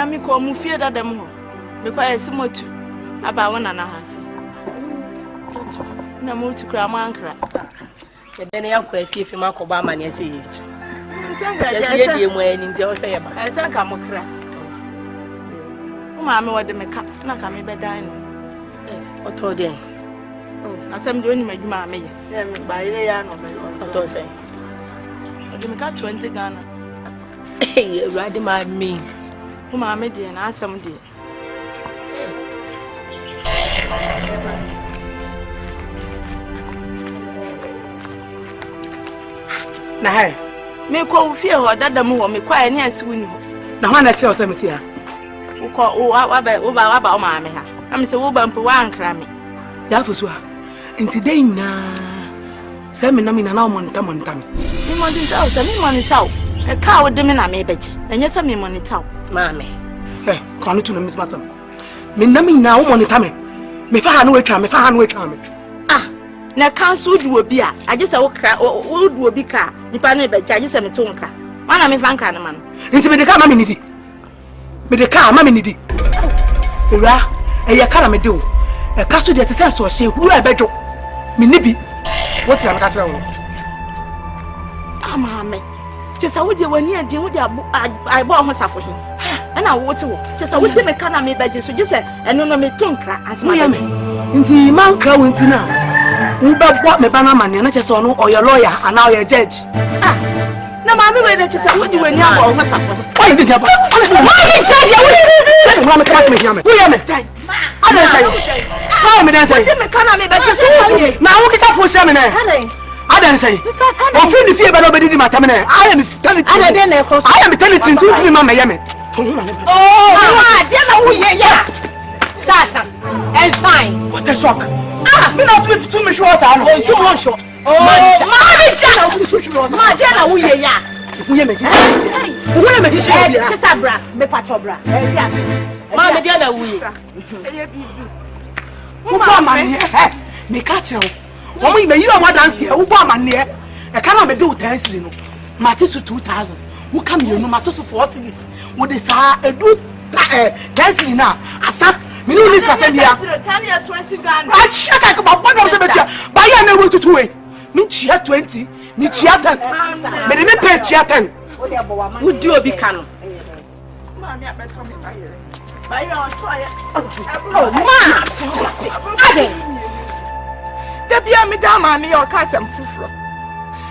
mi ko mu fie dadam ho. Me kwa esimotu. Aba wona na hase. Na mo tu kra mankra. Ye bene yakwa afiefi makoba amane ase yetu. Nsanga ye die mo ani nti o se ye ba. Nsanga mo kra. Uma me wode me ka na ka me bedan no. Oto den. Oh, asem de oni madwuma me ye. Ya me ba ile ya no me. Oto se. Ode me ka 20 Ghana. Eh, rade ma me. Uma me de na asem de. Na hai me ko fie ho dadam ho me kwa ene ase woni ho na ho na che o se meti ha wo ko wa ba o ma me ha am se wo ba mpo wa ankra me ya fosu ha enti den na se me na me na monta me ni monta o se ni monta o e ka wo de me na me beje enye se me monta o maame kan tu na me smasa me na me na wo monta me fa ha no atwa me na council du obi a age se wo kra wo du obi ka nipa na beje age se me to nkra mana me fa nkra na man enti me de ka ma me nidi ura e ya kara me de o e ka so de te sense o hye huru e bejo me nibi what you am ka tira wo amame chesa wo de wani adin wo de aibo ho safo hin na wo te wo chesa wo de me ka na me beje so je se eno no me to nkra asema me enti man kra wo enti na uba bwa me bana mane na chesa ono oyo lawyer ana oyo judge na mama we de chesa wo di wani abo ho safo why did you have mommy judge ya we mama class me here me we me tai ada sai why me dan sai me kana me beje so na wo kika fo se me na ada sai o fi ni fie ba no be di mata me na I am tell ada de na ko I am tell it to me mama ye me oh dia na wo ye ya sasa and fine what a shock me not with too much water no oh so much oh mommy ja ma dia na wo ye ya uye me di sister bra me pacho bra yes ma me dia na wuye wo ba mane me ka che wo mo me yi o dance e wo ba mane e ka na me do dance no mate so 2000 wo ka me no mate so 4 cities wo de sa edu dance na asa me no list asa dia 20 Ghana a cheka ka ba ba se betia ba ya na wo tutu we me chia 20 ni chia 10 me de me pay chia 10 wudi obi ka no mama abeto me ba ye on to aye oh ma ade da bia me da ma me o ka sam fufuro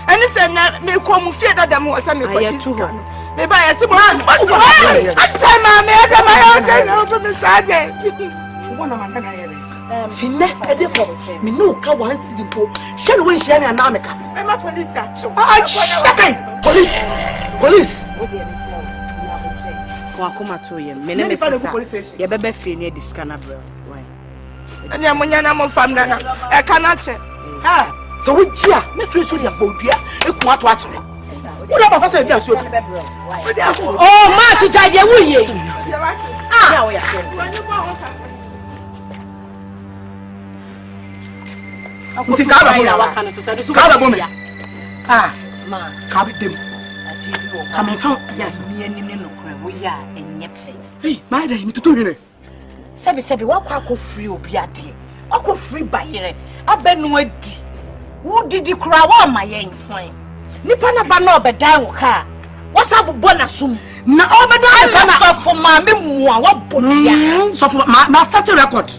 eni se na me ko mu fie da dem o se me ko disika me ba ye se mo atai ma me da ma yo ke no to me sade wona ma na ye finne ede ko me no ka wan sidi ko she no we share me na me ka me ma police acho shakai police ko akoma to ye me ne me sister ye bebe fie ne disika na bro why ani amunya na mo fam na e kana che so we gia me free so dia bodua eku ato ache wo da ba fa se dia so oh ma si jaje wuye ya wo ya nti ka ba bo me ma ka be dem ka me fa yes me ani ne no kure wo ya enye fe hey my da mi tutu hwene sebi wakwa akọ free obi ade akọ free bayere abenu adi wo didi kura wa mayen hwan nipa na ba na obedan wo ka wasa bobọ na sum na obedan ka na sofo ma me mua wa bodia sofo ma set record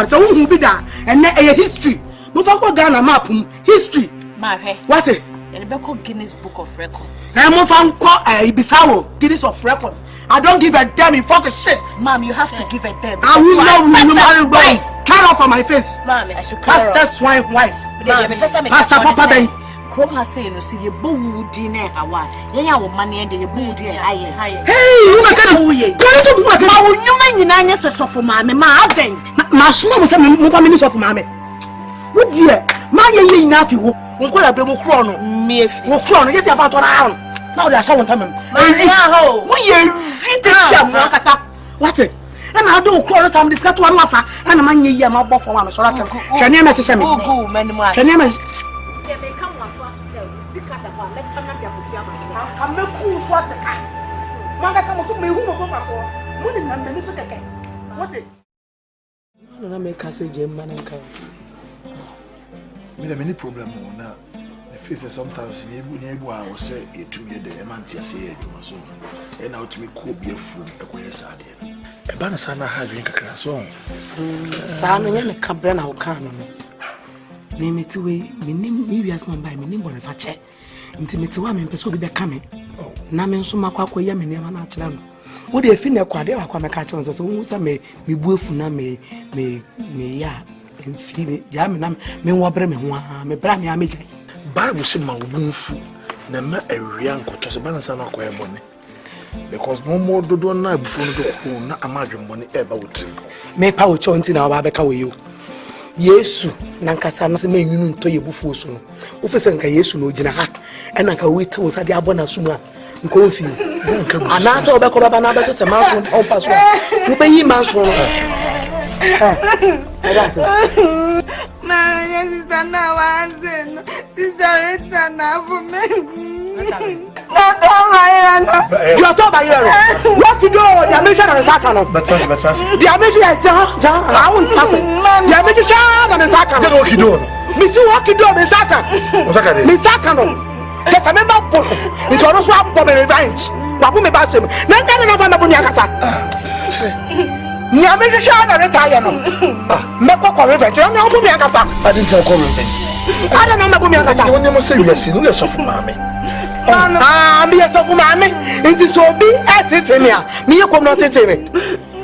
so hu bi da ene e history mo fa ko Ghana map history ma hwe what e be ko Guinness Book of Records na mo fa ko ibisawo Guinness of Record. I don't give a damn in fucking shit. Mom, you have to give a damn. I will not marry. Turn off on my face. Mom, I should Pastor swine wife. Pastor Papa Bay. Chrome has said, "You see, you boo dinner. Hawa. Yeah, our money and you boo dear. Hey, you make it away. Now, you mean you answer so for mammy, my thing. My son was a minute of mammy. Would you? My young nephew who call a double chrono. Me, if you chrono, yes, about 1 hour. Now there's someone coming. What it? And I don't call some discuss one offer, and a man ye my buff for one. So I can share my sister. Go, many more. Share my Manga some so me who go for. Money na me to keke. What is? No na make us say man and kai. Me na many problem na. The face sometimes in able I will say it to me the manti say so. And now to me cope be food e ko yesade. E ba na sana ha drink kakra so. Sa no nya me ka bra na wo kan no. Me metiwe minim me wias man by minim bone fa che. Nti metiwa me pese obi be ka me. Na me nso makwa ya me ne ma na akira no. Wo de fi na kwade akwa me ka che nso so wo sa me buafu na me ya enfi me ya me na me wo bre me ho a me bra me a me jai. Bible say ma wunfu na ma awia nkoto so banasa na kwa ebone because no more dodo na abufu no do na amadwembone e ba wotri me pa wo chonti na wa beka wo yo Yesu na nkasa no se ma nwunu nto ye bufu so no wo fese nka Yesu no gina ha e na nka wo ite wo sa de abona so mu a nka wo fi ana se wo beka baba na beto se ma so on paso wo be yi ma so My sister now answer. Sister Rita now for me. Not all my you are told by you. What you do? The mission of the Sakano. But the mission is I won't pass it. The mission of the Sakano. What you do? Miss what you do, Miss Sakano. Miss Sakano. Just a member of it was swap for revenge. Wabu me bash him. Then I don't know Nyakasa. Nyame shada retire no. Meko ko revenge. Na obu mi akasa. I didn't tell revenge. I don't know na obu mi akasa. When you say you see, you suffer mama. Me suffer mama. Nti so bi etetemia. Me yekom no teteme.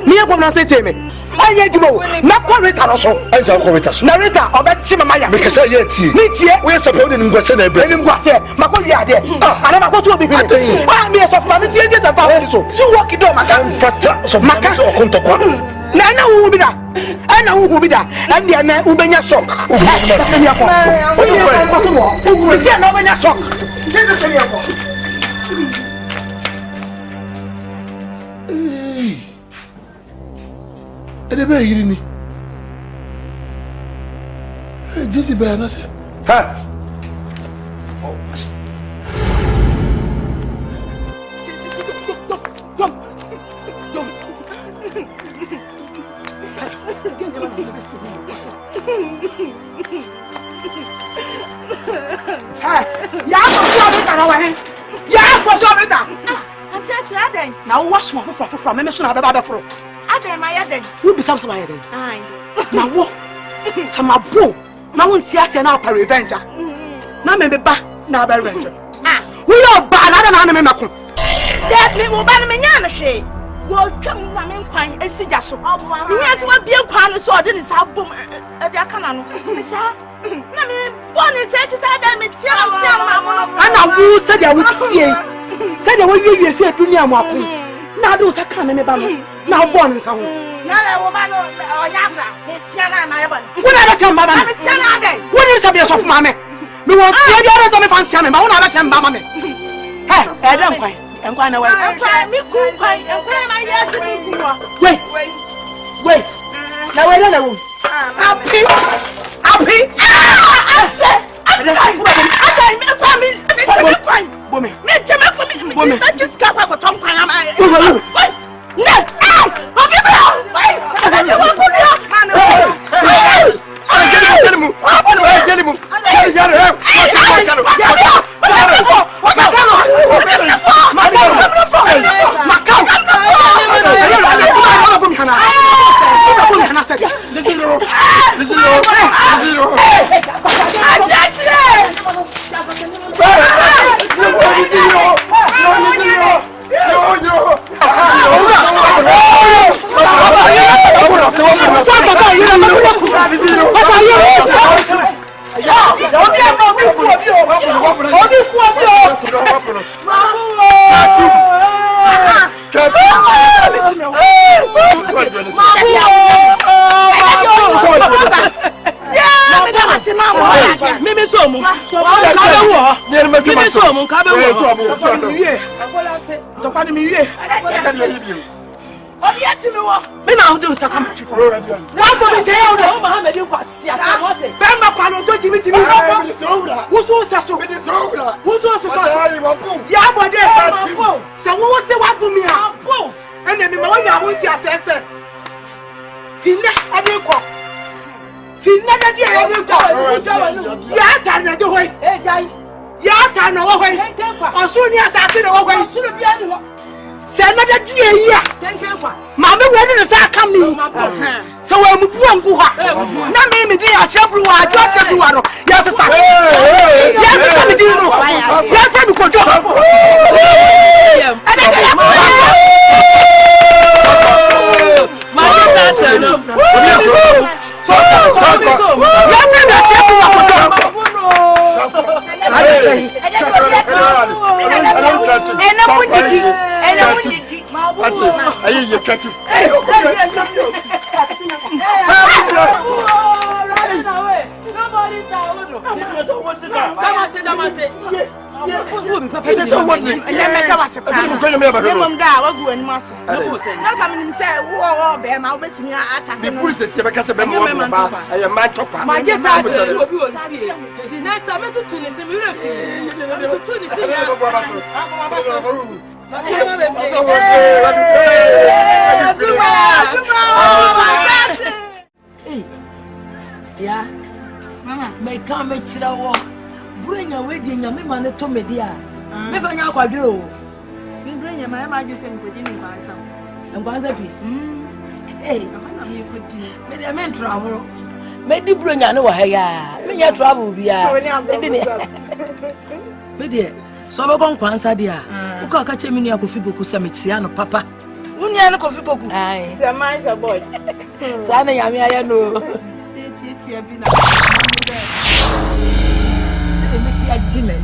Me yekom no teteme. Anya dimo. Meko reta no so. Anja ko reta so. Na reta obeti mama ya. Because ye tie. Ni tie. We suppose the ngwase na ebe. Ni ngwase. Mako wi ade. Ana mako to obi bi. Me suffer mama tie tie ta fa so. Si work do maka. Fata so maka so okontokwa. Na wu bida ana wu bida and ya na ubenya shock se mi akọ wo se na ubenya shock se mi akọ ede be yiri ni jesi be na se ha Now wash my from me so na be ba fro Adem my den. Who be some my den Ai. Na wo some abo na won ti ase na pa revenge na me ba na ba revenge we no ba na me mako That me wo ba na me nya na hwe wo twam na me nkwan esija so me nya so wa bie nkwan no so ode ni sa bom e dia kana no sha na me boni se ti sa da me tia ma mo ana wo se dia wo tie se dia wo wie se dunia mo akon na do sa kan me ba no na boni nka ho na le wo ba no onya bra me tia na ma ye boni wo na ba tia ba me tia na den wo ni se be so fuma me me wo tie dia na so me fan tia me ba wo na ba tia ba ma me he e dem kwan enkwan na we enkwan mi ku kwan enkwan ma ye ti mi ku wo wait na we na wo api me kwa mi kwan Bome. Me jeme ko mi na just ka kwa tom kwan ama. Ne! Obi bra! Ana wa ko ni. Get him. Ya bode. Se wo se wa bu mi a. wuti asese. Tinna adeko. Tinna dadi adeko. Ya ta na de hoy. Ya ta na wo hoy. Osu ni asase na wo hoy. Osu no bia ni ho. Se na dadi eya. Ma me woni no sa kam ni. So we mu bu angu ha. Na me di ashebru wa ajo ashebru wa no. Ya se sa. Ya se sa me di no. Ya se bi kojo. Yeah, may come make it a bring a wedding, your man to me, dear. Never know what you do. Bring your mamma, you think we didn't buy some. And once a fee. Hey, I meant travel. Maybe bring a no hair. When you travel, we are. Dear, so I'm going to answer, dear. Who can't catch a mini of Fibuku Samitiano, Papa? Unia no coffee book. Aye, a miser boy. Sana Yami, I know. Let me see a Jimmy.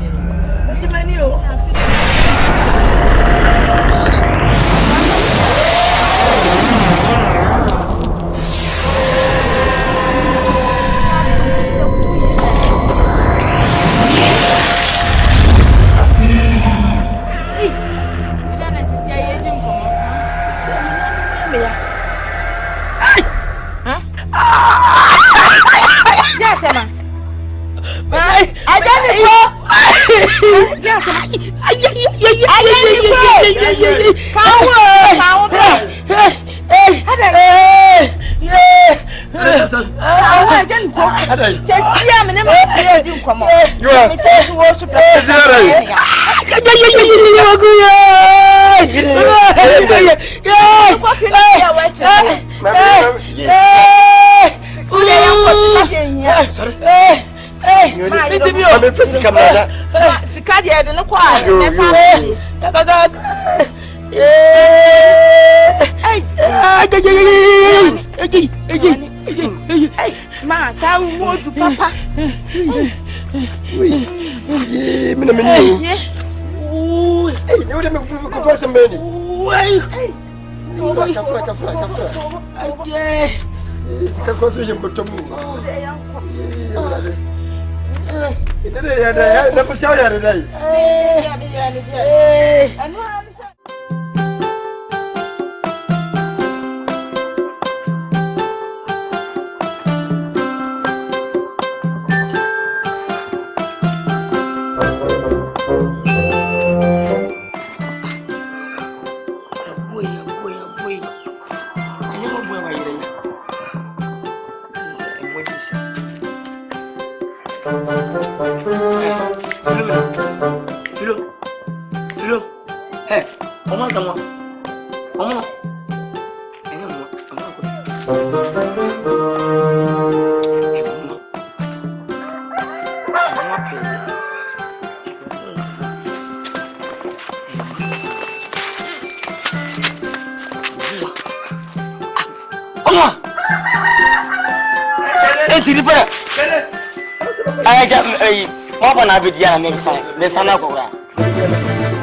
I be the other side. There's an apple.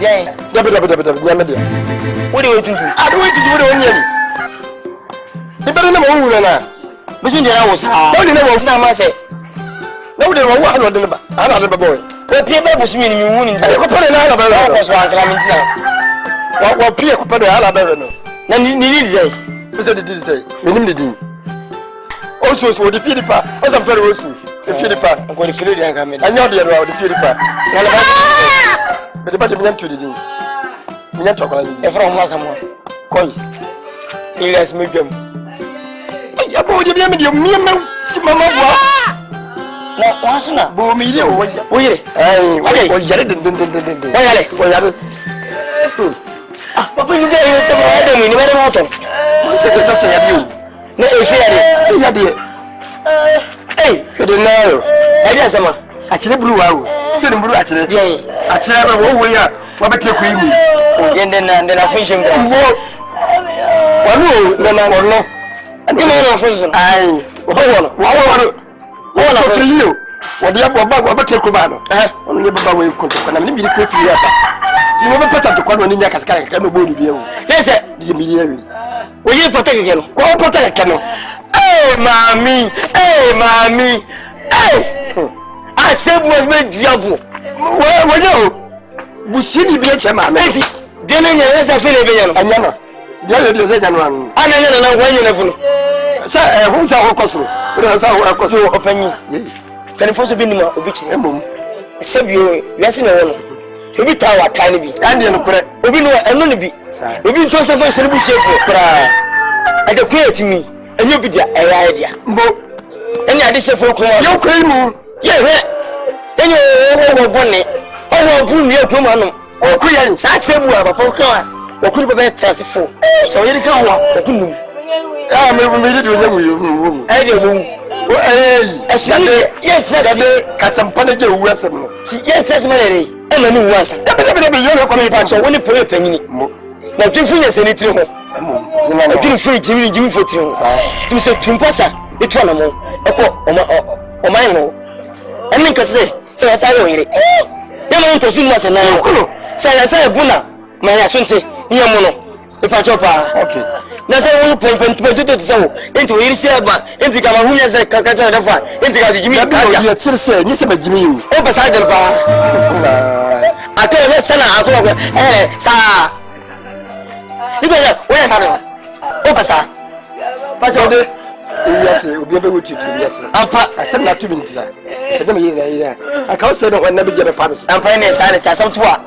Yeah, what do you think? I do it to do the better than between the hours. Only never was now, I say. No, they were 100 another boy. Well, people was meaning you wouldn't have a Alabama. What Pierre put Alabama? Then you need to say, Mr. Did say, Minimidi. Also, so the Philippa was a very roasting. The Philippa, I'm going to fill it and come in. I know the other, the Philippa. But the bottom to the day. We are talking from Massamo. Call Yes, medium. Ya bo de medium mi si mama bo. Na wasuna bo mi ile o yire. O yare den. O yare. Ah, papa you dey say mo dey mi ni be mo ton. Mo se ke doctor ya bi o. Na e fi ya de. Ke de na yo. E dey sama. A kire buru wa o. So de buru a kire. Dey. A kire ba wo ya. Wa bete ko yi mu. O gende na function ga. Wo. Wanu na wono. Ani mo na function. Ai. Wo wono. Wo na fi yo. Wo de abo ba wo bete ko ba no. Ono ne baba wo ko ko na mi bi ko fi ya ba. Ni wo be pata to ko no ni nya kasaka ka no bo ni bi e wo. Yes sir. Ni mi ye wi. Wo yi pata ke no. Ko pata ke no. Mami. I said was made diabo. Wo yo. Busini bi e che ma me. De na nya na sa fe le be nya no. Anya no. Dia yo de se nya no an. Ana nya na wo nya na fu no. Sa hu sa ho kosoro. Wo sa ho kosoro opanyi. Kan fo so bi nima obi kire. Emom. Se bi o, yesi na wo no. Obi ta wa kan bi. Ande no kure. Obi no eno ne bi. Obi nto so fa se ne bu shefu kura. Ade ku etimi. Enyo bi dia eya dia. Mbo. Eni ade shefu ko. Yo ko mu. Ye he. Enyo wo bone. Owo bu mi epu ma no. O ku ye sa kire bu papa ko wa. O ku be trust fo. So ye kan wa o ku num. Ah me de onye mu yo. E de mu. O Asante ye trust. Dade kasampane je wu asem no. Ti ye trust ma le. E ma ni wu asa. Debe yo ko pa so woni po ye panyini. Na twinfu nya se ni tiri ho. Na twinfu jimi fo tiri ho. Tumi se twimposa etu na mo. Eko o ma yin. Eni nka se sa yo yire. Ya ma nto sun ma se na yo. Sa buna ma ya sunte ni ya mo no. E pa chopa. Okay. Na se woni pen se wo. Enti o yiri se ba. Enti ka ma hunya se ka cha da fa. Enti ka jimi ka cha. Ya tsir se ni se ba jimi yo. O ba sa del pa. Ate le sana akọ sa. Ibe ya wo ya sa do. O ba sa. Pa jode. Yes, obi be wuti tu yes. Ampa asem na tu bi ntira. Se dem yira. Aka o se do wan na bi je be pa do. Ampa ne sa ne ta sam tuwa.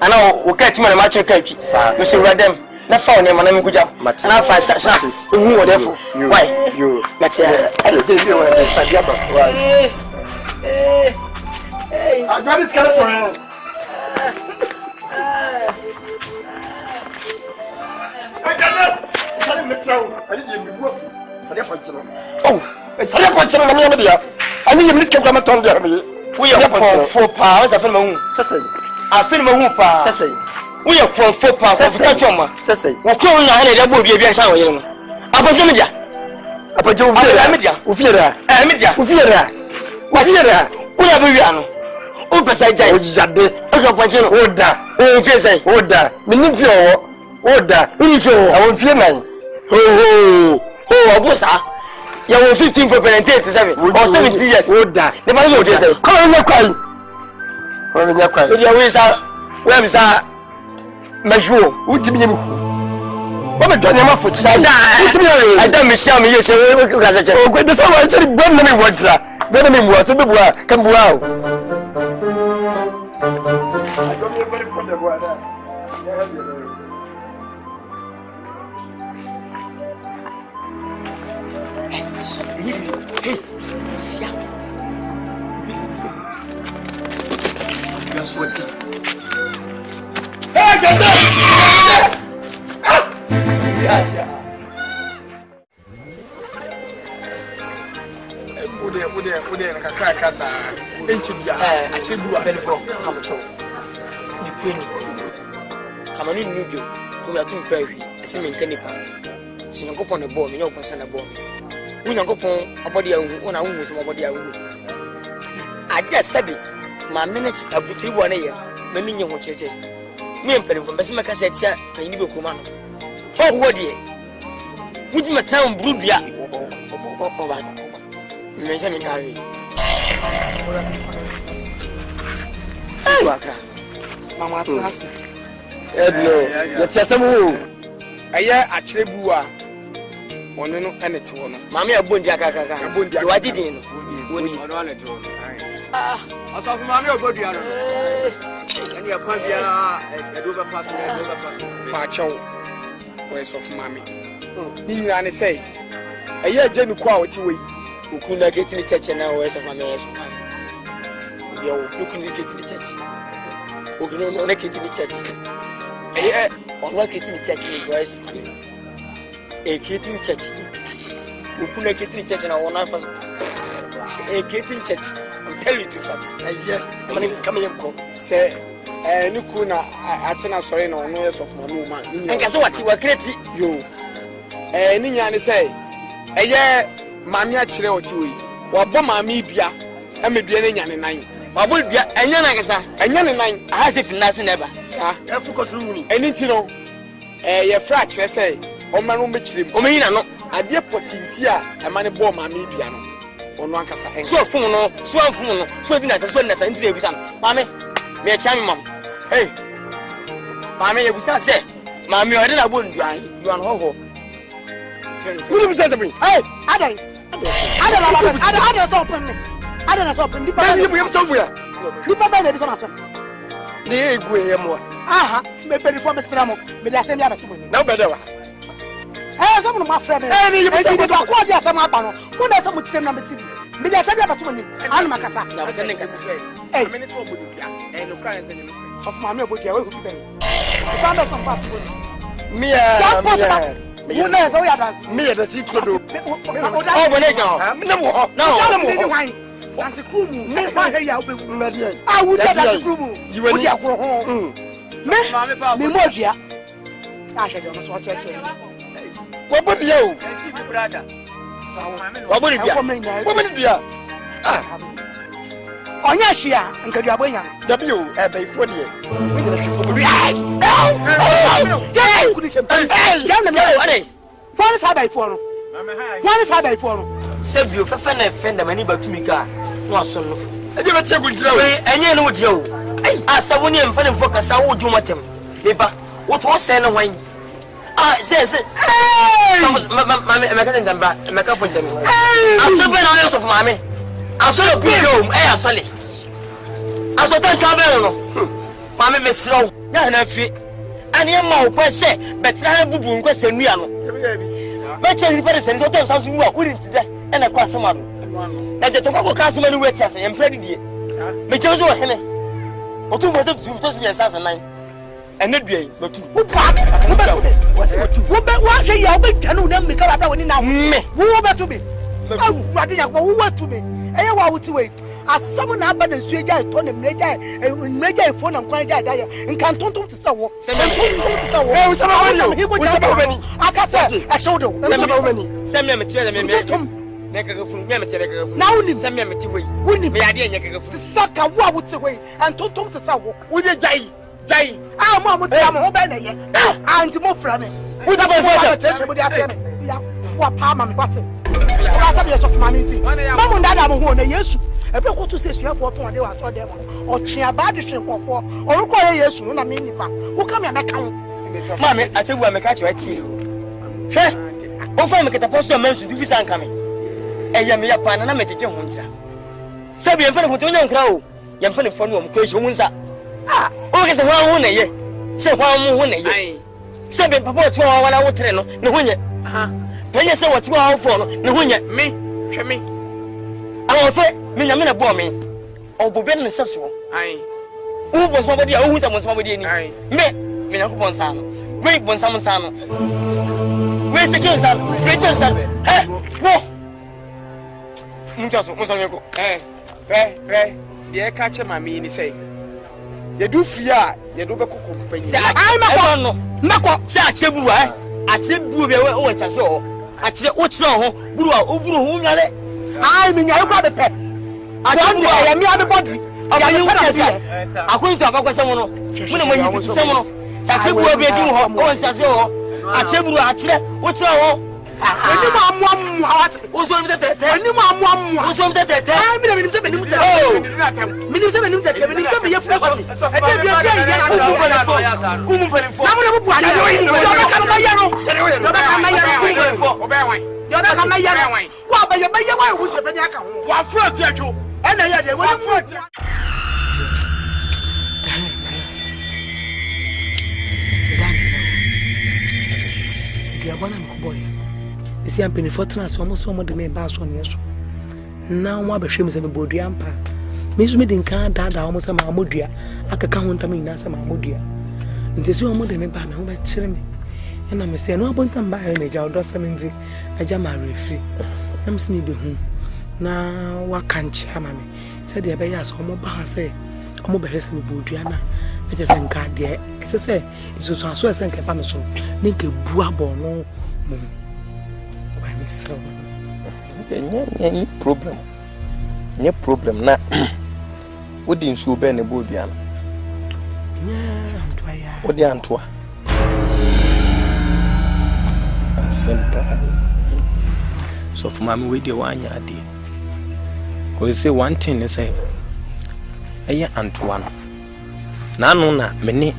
Ana wo ka ti ma na ma che ka twi. Me se radem. Na fa ne ma na mi kuja. Na fa sa. Ehu wo defo. Why? Yo. Mate. Ayo je bi wo de fa dia ba. Why? Agora esse cara correndo. Sabe missão? Ali de boa. Sabe ponte não. Oh, sabe ponte não na minha media. Ali eu me esqueci como tô andando ali. We are for power da film mu. Sesei. A film mu pa. Sesei. We are for power for choma. Sesei. Wo ko na na da bo bia sa wo yire no. Aponje media. Aponje wo fiera. Wo fiera. Media. Wo fiera. Wo fiera. Wo na be wia no. O pesa jai. O jade. O ka ponje no. O da. O fie sai. O da. Me ni fie o. O da. Ni fie o. Awon fie nan. Oh, abusa. Ya wo 15 for 27 or 70 years. O da. The man go say. Ko nya kwai. Ko nya kwai. Ya we sa. We am sa. Majuo. Utimi nyemi. Wo be do nya ma fo chi. Utimi nyemi. Adam me sham ye say we ka sa che. O ko de so wa chiri bon na me wodra. Be na me mu so be bua kan bua o. Hey, sia. Ya suati. Hey, get up! Gracias. Ude kakra kasa. Enchi bia. Ache bua Benefro. Kamcho. Di kwini. Kamani nubio. Ko ya tum prawi. Ese me nkanipa. Sinyankopon ne bo me nyokon na bo. Unyankopon abodi awu ona hu se abodi awu. Adia sabi ma manage abuti bo na ye. Ma minye ho chese. Me mpanifo bese meka se tia panyini be kuma no. Ho de. Wuti metan brudua. O ba. Me se me kare. Wakra. Mama asase. Edno. Ya tia samu. Aya akire buwa. Ono no enete wono. Mama ya bondi akaka. Bondi wadi din no. Woni. Ono enete wono. Asafu mami obodu ya no. Eni ya kwa bia edo be pass. Pa chew. Where's of mommy? Ni nyina ne say. Eye agye ne kwa woti we. Oku na get ni church na wo so family so kan. Yo, oku ni get ni church. Oku no na get ni church. Eye on wa get ni church ni voice. Get ni church. Oku na get ni church na wona fa. Get ni church. I'm telling you the fact. Eye, come here go. Say ni ku na atena sori na ono yes of manu ma. Enka so wati wa kreti. Yo. Ni nyina ne say. Eye mami a kire oti we wa bo mami bia e me bia ne nyane nan wa bo bia enya na kesa enya ne nan aha se finance neba sa e focus ru ni eni ti no ye fra kire say o manu me kire o me yina no ade potinti a e ma ne bo mami bia no ono ankasa en so fun no so di na ta nti na ebisa mami me cha mi mam hey mami ye bisa se mami o de na bo nduan you an ho Who is this? Hey, Adam. Adam stop me. Adam stop me. You have somewhere. You papa na bi sama sam. They go here more. Aha, me pedi for me sramo. Me dey asem ya ba tumo ni. Now better wa. Eh, some no ma frɛ me. Eh, you be say ko dey asem aba no. Ko dey asem tirem na me TV. Me dey asem ya ba tumo ni. Anu makasa. Na ko ne kasa. Eh, me ne so obodo bia. No cry say no. Of ma me obodo ya we go bi ben. Ba me some pa tumo ni. Mia. You know so ya dance. Me the secret do. Oh, boneja. No more. No. Dance kumu. Me ba he ya obewu. Me dey. Ah, we dey dance kumu. You were there go ho. Me mo dua. Ah, she dey so cheche. What about you? What about you? What about you? Ah. Onya hia, nka dua bonya. W e be fo de. We dey show go. Hey! Jam na me. Ade. Wọ́n sa bai fo no. Wọ́n sa bai fo no. Sebio fefe na fenda mani batumi ka. No aso no. E dey be tie go dira we. Enye no dira o. Asa woni empa ne focus a wo dwuma tem. Beba, wo to se na wan. Ah, se. Mama, me ka ntamba, me ka fonche me. Aso be na Yusuf mama. Aso le bio, asole. Aso tan ka be no. Mama me sro. Ya na fi. Ani ma o pese, betra bubu nko senua no. Me che ni pere senso to sanso wu a uri ntide. E na kwa asema no. Na je to kwa ka asema ni weti ase, empre didie. Me che so hene. O tu mo to zum to sumi esasa nan. Ene duai, me tu. Wo be wa hwe ya wo be twa no na me ka ba woni na me. Wo be to me. Awu rade ya wo to me. Eye wa wo ti we. Asam na aba na nsu eja to na mreja efo na nkwan eja da ya nkan tonton ti sa wo tonton ti sa wo Eh, usama wani wo usama wani akase e shodo usama wani Semia me tiele me me ka funu me tiele ka funu na unim semia me ti we unim me ade nya ka funu saka wo a wo ti we an tonton ti sa wo wo be jai ah mo ti am ho be na ye anti mo fra me wo ta ba fo te mo di ate me ya wo pa ma me kwate wo asa be so ma me ti mo ndada mo ho na Yesu ebe ko to se suafo to ade wa to de mo o twea ba de hwenkofo oruko ye Yesu no na me nipa wo ka me na ka ho mama atebu ameka che wati hwe o fa me ketaposo mensu du visa nka me eya me ya pa na me jeje ho ntira sabi empa ne foto nya nkra o ye empa ne fo no mo kwehye wo nsa ah o ke se ho ho na ye se ho mo ho na ye sabi papa otu wa wala wo tere no ne ho nye aha penye se watu wa fo no ne ho nye me hwe me awon fe me nya me na bo me obobe ne seso ai wo bo so bodi a wo hu sa mo so bodi ni me na ko bonsa no we bonsa mo sa no we se ke sa we ke sa wo muntaso mo so nyeko de ka che mama ni sei ye du fie a ye do be kokko panyi ai mako se a chebu wa a chebu be wo ncha se o a chire wo chire ho buru a oburu ho nyale ai me nya ko be pe a don ya mi ade body ya ni wo kesa akwuntu abakwese mo no mo na mo yi se mo no sa chebu obi edi ho wo ncha se o a chebu a chire wo chire ho ani ma amu awat wo so mi tete ani ma amu wo so mi tete ai mi na mi se benim tete mi se benim tete mi se me ye fresh e te bi obi ya na umu pelifo na mo na bubu ani yo ba ka ma ya no yo ba ka ma ya no obe wan yo ba ka ma ya no wa ba ye wa wo se be ni aka ho wa fro ti atwo e na ya de wo ni mu one boy. You see, I'm penny for trans almost some of the main bass on yes. Now, what about shames and body ampa? Miss Midin can't dad almost a Mahmudia. I can count me as a Mahmudia. And this one more than me by me, who chill me. And I'm saying, no, I won't buy any job, does something. I jam my refree. I'm seeing be home. Now, what can't you, mammy? Said the Abayas, or more say, or more beres me, Budiana. I just ain't got there. As I say, it's so I swear, Sanka Pamason, make a buabo, no. Why, Miss Slow? Any problem? No problem, na. What didn't so be any Budiana? What the Antwa? Simple. So for mammy, with the 1 year dear. We say one thing is say, Antoine. Nano na many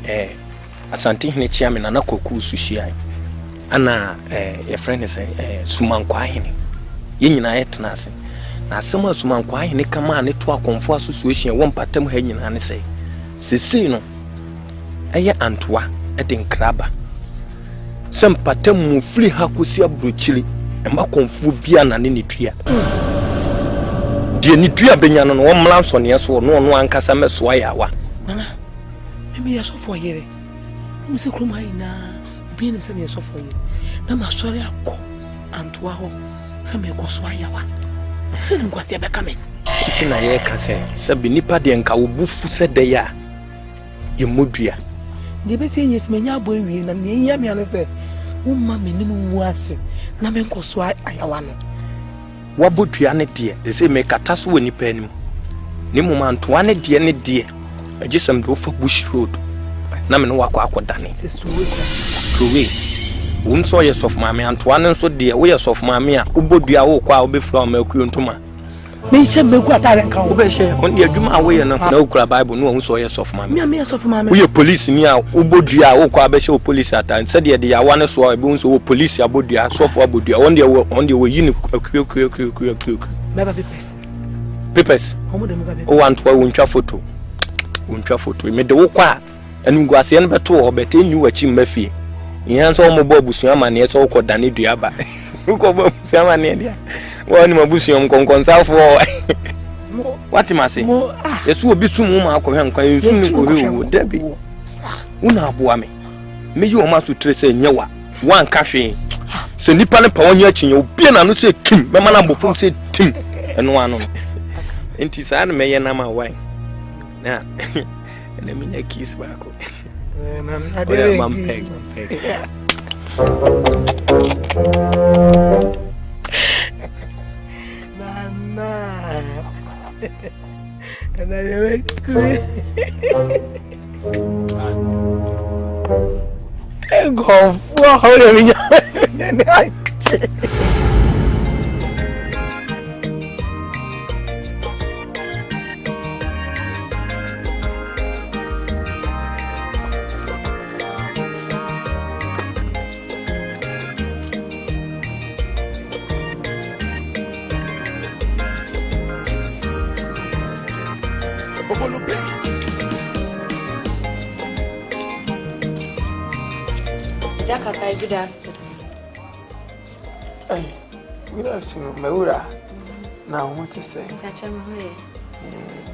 Asante hine chairman and a cocoa sushi. Anna, your friend is Suman Quahini. Yin I ate nothing. Now, some of Suman Quahini come on it to a comfort situation, one patem hanging and say, Cecino, Antoine, eating crabber. Some patem free hakusia bruchili, and my comfort bian and any tree. Dear Nitria Benyan on 1 month on yes or no one Casame Swayawa. Nana, maybe a soft for ye. Mr. Crumina, being some years of for you. No, my story, and wow, some may go Swayawa. Send him what's ever coming. Tina Yaka say, Sabinipa de Nkaubu said they are. You mudria. The best thing is Menya boy, and me, Yamiana say, Mammy, minimum was Namenko Swai, Ayawan. What would you dear? They say make a task when you pen. Nimu Antoine dear, any dear. I just am go for Bush Road. Namin walk out Danny. It's true. One saw yes of mammy Antoine and so dear, ways of mammy, who would be our quail before Melchior and Toma. Mission make what I can Obeshe, on your Juma way and no crab Bible, no one saw yes of mammy. Me of mammy. We are police near Ubodia, or Quabesho police at and said the one saw a bones or police abodia, so for Abodia, on the way unique. Papers. Oh, Antwa won't photo. Won't photo. We made the walk and go as but two or better you a chim Mepe. He has all my bobus, your man, yes, all called Danny Diaba. Who called Samania? One more bushing consult for what am I saying? Yes, will be soon, Marco, soon, Debbie. Una boame. May you almost to trace a nyawa. One cafe. So Nippon upon your chin, you'll be an say Tim, Mamma before said Tim, and one on. And tis I may and my wine. Now, and I mean a kiss back. Mum peg. And I never go for Good afternoon. Good afternoon, Maura. Now, what to say?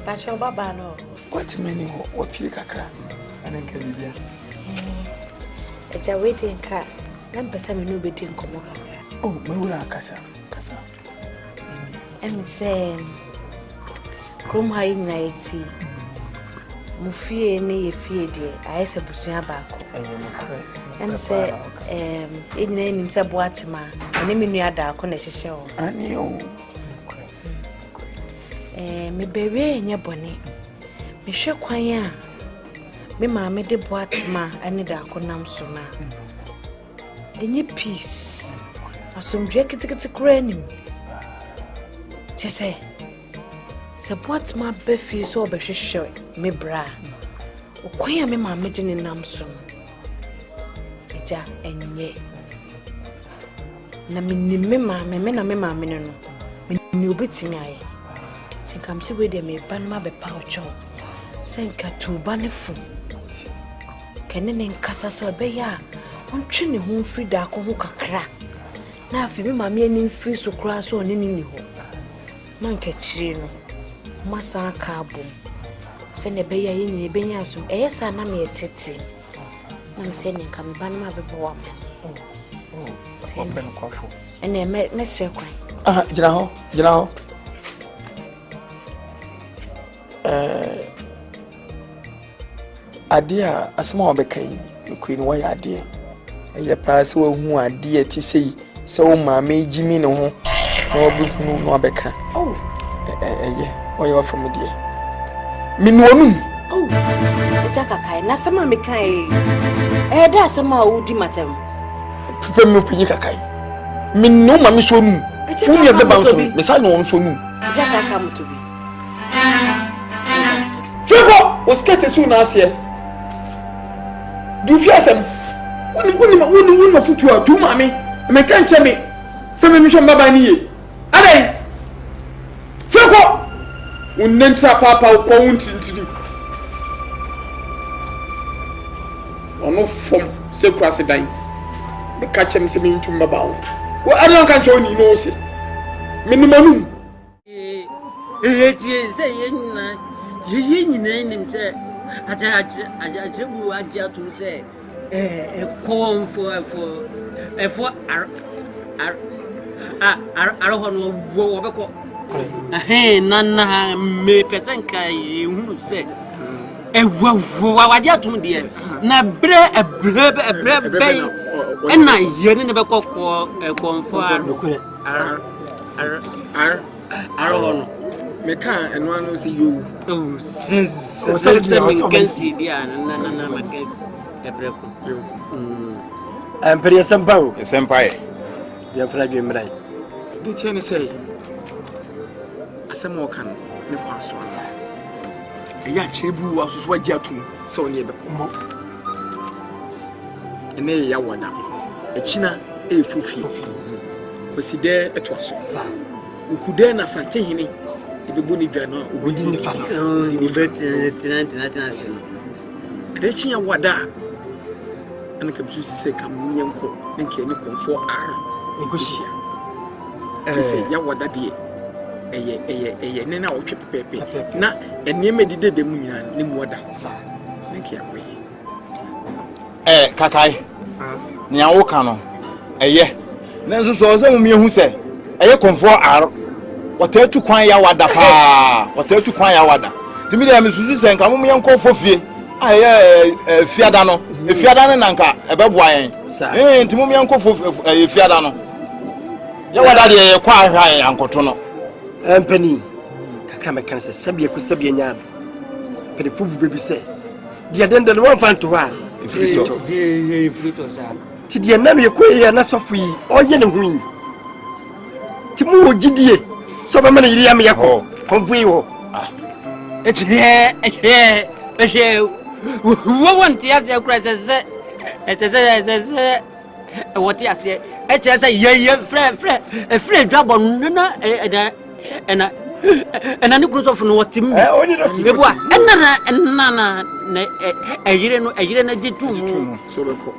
That's your Baba. No. What many what Pilicacra and then can you? It's a waiting car. Number 7 no be in Comoca. Oh, Maura Casa. I'm saying, Chrome High Nighty. Mufie ne fie de ayese busua baako em se enina nim se boatema ene menua da ako na hyehye o ani o me bebe enye bone me hwe kwan a me maame de boatema ane da ako nam so na enye peace asomdwe kitikiti kura nim chese support my befi so behwehwe me bra okoya me ma me de ne nam so eja enye na me me ma me na me ma me no me obetimi aye think am see we dey me ban ma be pa ocho senka tuba ne fu kene ne nkasa so be ya ɔntwe ne ho mfiri daako ho kakra na afi me mame ani mfiri so kura so ɔne ni ho na nkachiri no masa ka abom sɛ ne bɛyɛ yɛ nyine bɛnya asom ɛyɛ saa na me tete na me sɛ ne nka me ba no ma bɛbɔ wa ɛnɛ mɛsrɛ kwan gyina hɔ adeɛ a asɛm a wɔbɛka yi nokui no wɔyɛ adeɛ ɛyɛ paa sɛ wahu adeɛ te sɛ yi sɛ wo maame gyimi ne ho na wɔbɛhunu na wɔbɛka ɛyɛ wɔyɛ wɔfam deɛ menuonum ɛgya kakae na asɛm a mekae ɛyɛ dɛ asɛm a wodi matam pepɛ me panyi kakae menu ma me so num wonua bɛba nso mesa ne wɔn so num ɛgya kaka motobi fɛbɔ wo skate so na aseɛ du fi asɛm woni ma futu a du ma me meka nkyɛ me sɛ me mehwɛ mbaba ne ye adɛn fɛkɔ wonnantra papa wokɔ wo ntintiri ɔno fam sɛ kura se dan meka kyɛ me sɛ mentu mbaba wo adɛn ka nkyɛ wo ni no wo se menimanum tie sɛ yɛ nyina nim sɛ akyerɛ bu agye atom sɛ ɛkɔmfo arehɔ no wɔbɛkɔ nana mepɛ sɛ nka yɛhunu sɛ wagye atom deɛ na ɛbrɛ bɛn ɛna yɛne ne bɛkɔ kɔmfo arehɔ no meka eno ano se yo sɛ menkansi dia na makansi ɛbrɛko ampere sempa o sempa e ya fra dwe mrai de tie ne sɛ asɛm o kan ne kwa so asa ɛya kyerɛ bu wa so so agye atum sɛ ɔne ɛbɛkɔ ene ya wada ɛkyina ɛfufi kɔsidɛ ɛto aso sa ukudɛ na Asante hene ebebu ni dwa no obodi ni fa ni tina se no rechi ya wada ana ka bisu se ka mienko nke ni konfo ara nkohia se ya wada de eye ne na otwe pepepe na enema didede mu nyina ne mu wada sa nke akoye kakai ni awo ka no eye na nso so se mu miehu se eye konfo ara watatu kwan ya wada pa watatu kwan ya wada timi de mesusu se nka mum yenko fofie aye fiada no fiada ne nanka ebeboa yen nti mum yenko fofie fiada no ya wada de ye kwa ahwa yen ankoto no empani kakra me kan se sabia ku sabia nya pede fu bu bebi se de dende no wanfa to ha frito sa ti de na no ye koye na sofu yi oye ne hu yi ti mu ogidie so ba mana yiri am yakọ konvoi ho wo want ya se kura se what ya se ye frɛ dwabɔ no na ɛna ne kuro sɔfo no wɔtim beboa ɛnana na ɛyire no gye tum so bɛkɔ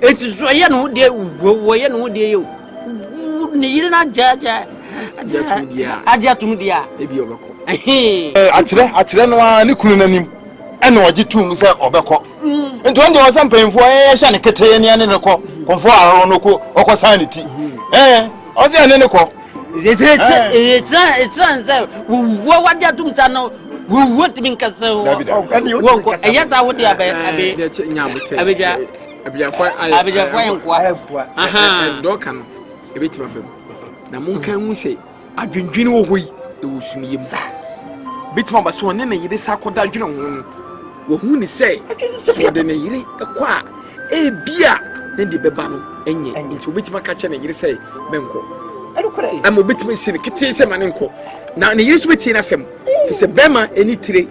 eti so yɛ no de wo yɛ no de yɛ ne yire na jaja adia tum dia ebi obeko akyerɛ no a ne kunu nanim ɛna ɔgye tum sɛ ɔbɛkɔ nti ɔnde wɔ sɛ mpanyimfo ɛhyɛ ne keteye ne ne kɔ kɔmfo arɔ no kɔ ɔkɔ san ne ti ɔsɛ ne kɔ it's wo wadia tum sa no wo timi nkasa wo ɛyɛ sa wo de abɛja nkwa aha dɔka no ebetima bɛm na monka hu sɛ adwendwene wo hoi ewo sumiyem betima ba so ne na yire sa koda adwene ho no wo hu ni sɛ so de ne yire ekɔ a ebia ne de beba no enye nti obetima ka kye ne yire sɛ benko am obetima si ne kete sɛ ma ne nko na ne yire so beti na sɛm fi sɛ bema eni tire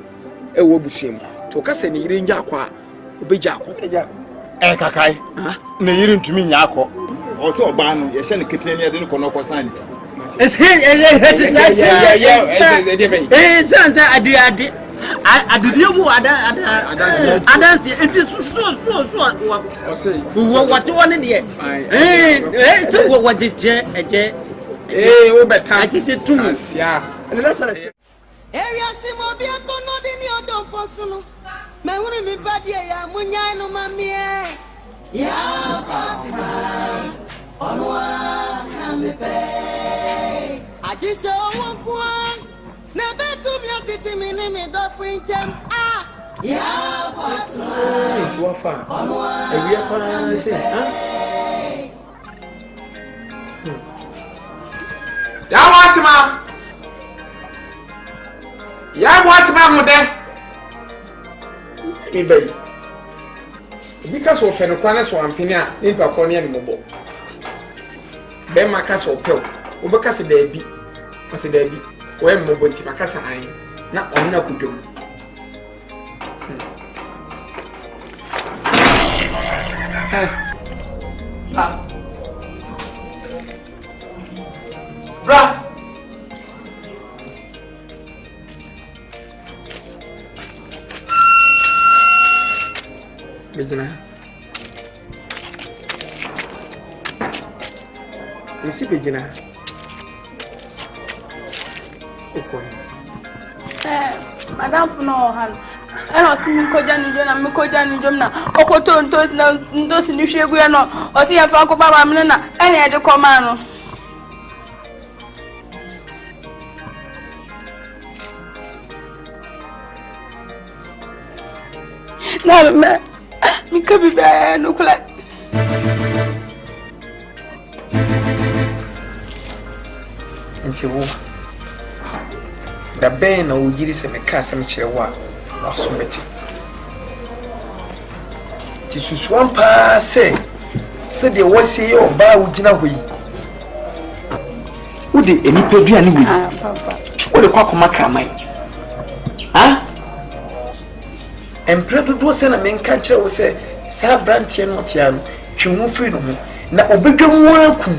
ewo busuem to ka sɛ ne yire nya akɔ a obegya akɔ kakai ne yire ntumi nya akɔ o se oba no ye hye ne kete ne de ne kono ko san ti Santa adi adidi mu adansi enti so what one de so what did eje wo betan ajete tum asia area simo bi akono de ni odon posuno me hunu mi badie ya munya no mamie ya Fatima Onoa na Mepe ajise owo kuan na betu mi otiti mi ni mi do fintem ya Fatima wafa Onoa ewi akwana se ya Fatima mu de mi bai because of pen kwana so ampini a nimpa ko ne mo be makasa opel obekasa daabi ose daabi we mo nti makasa an na onna kudwom bra Begina. Isi begina. Okoi. Madam no hal. Eno si mi koja ni jom na okoto ntosi ni hwegu ya no. Osi ya fa ko baba me na ene e de koma no. Na me mi kabi ba no kula ntiwo da ben na ugiri se me ka se me kire wa asometi ti susuan pa se de wose yo ba ugina hoyi udi enipa duane wi papa udi kwa koma kramai empredo do se na menka kire wo se sa brantie no tiano twimu free no na obedwam aku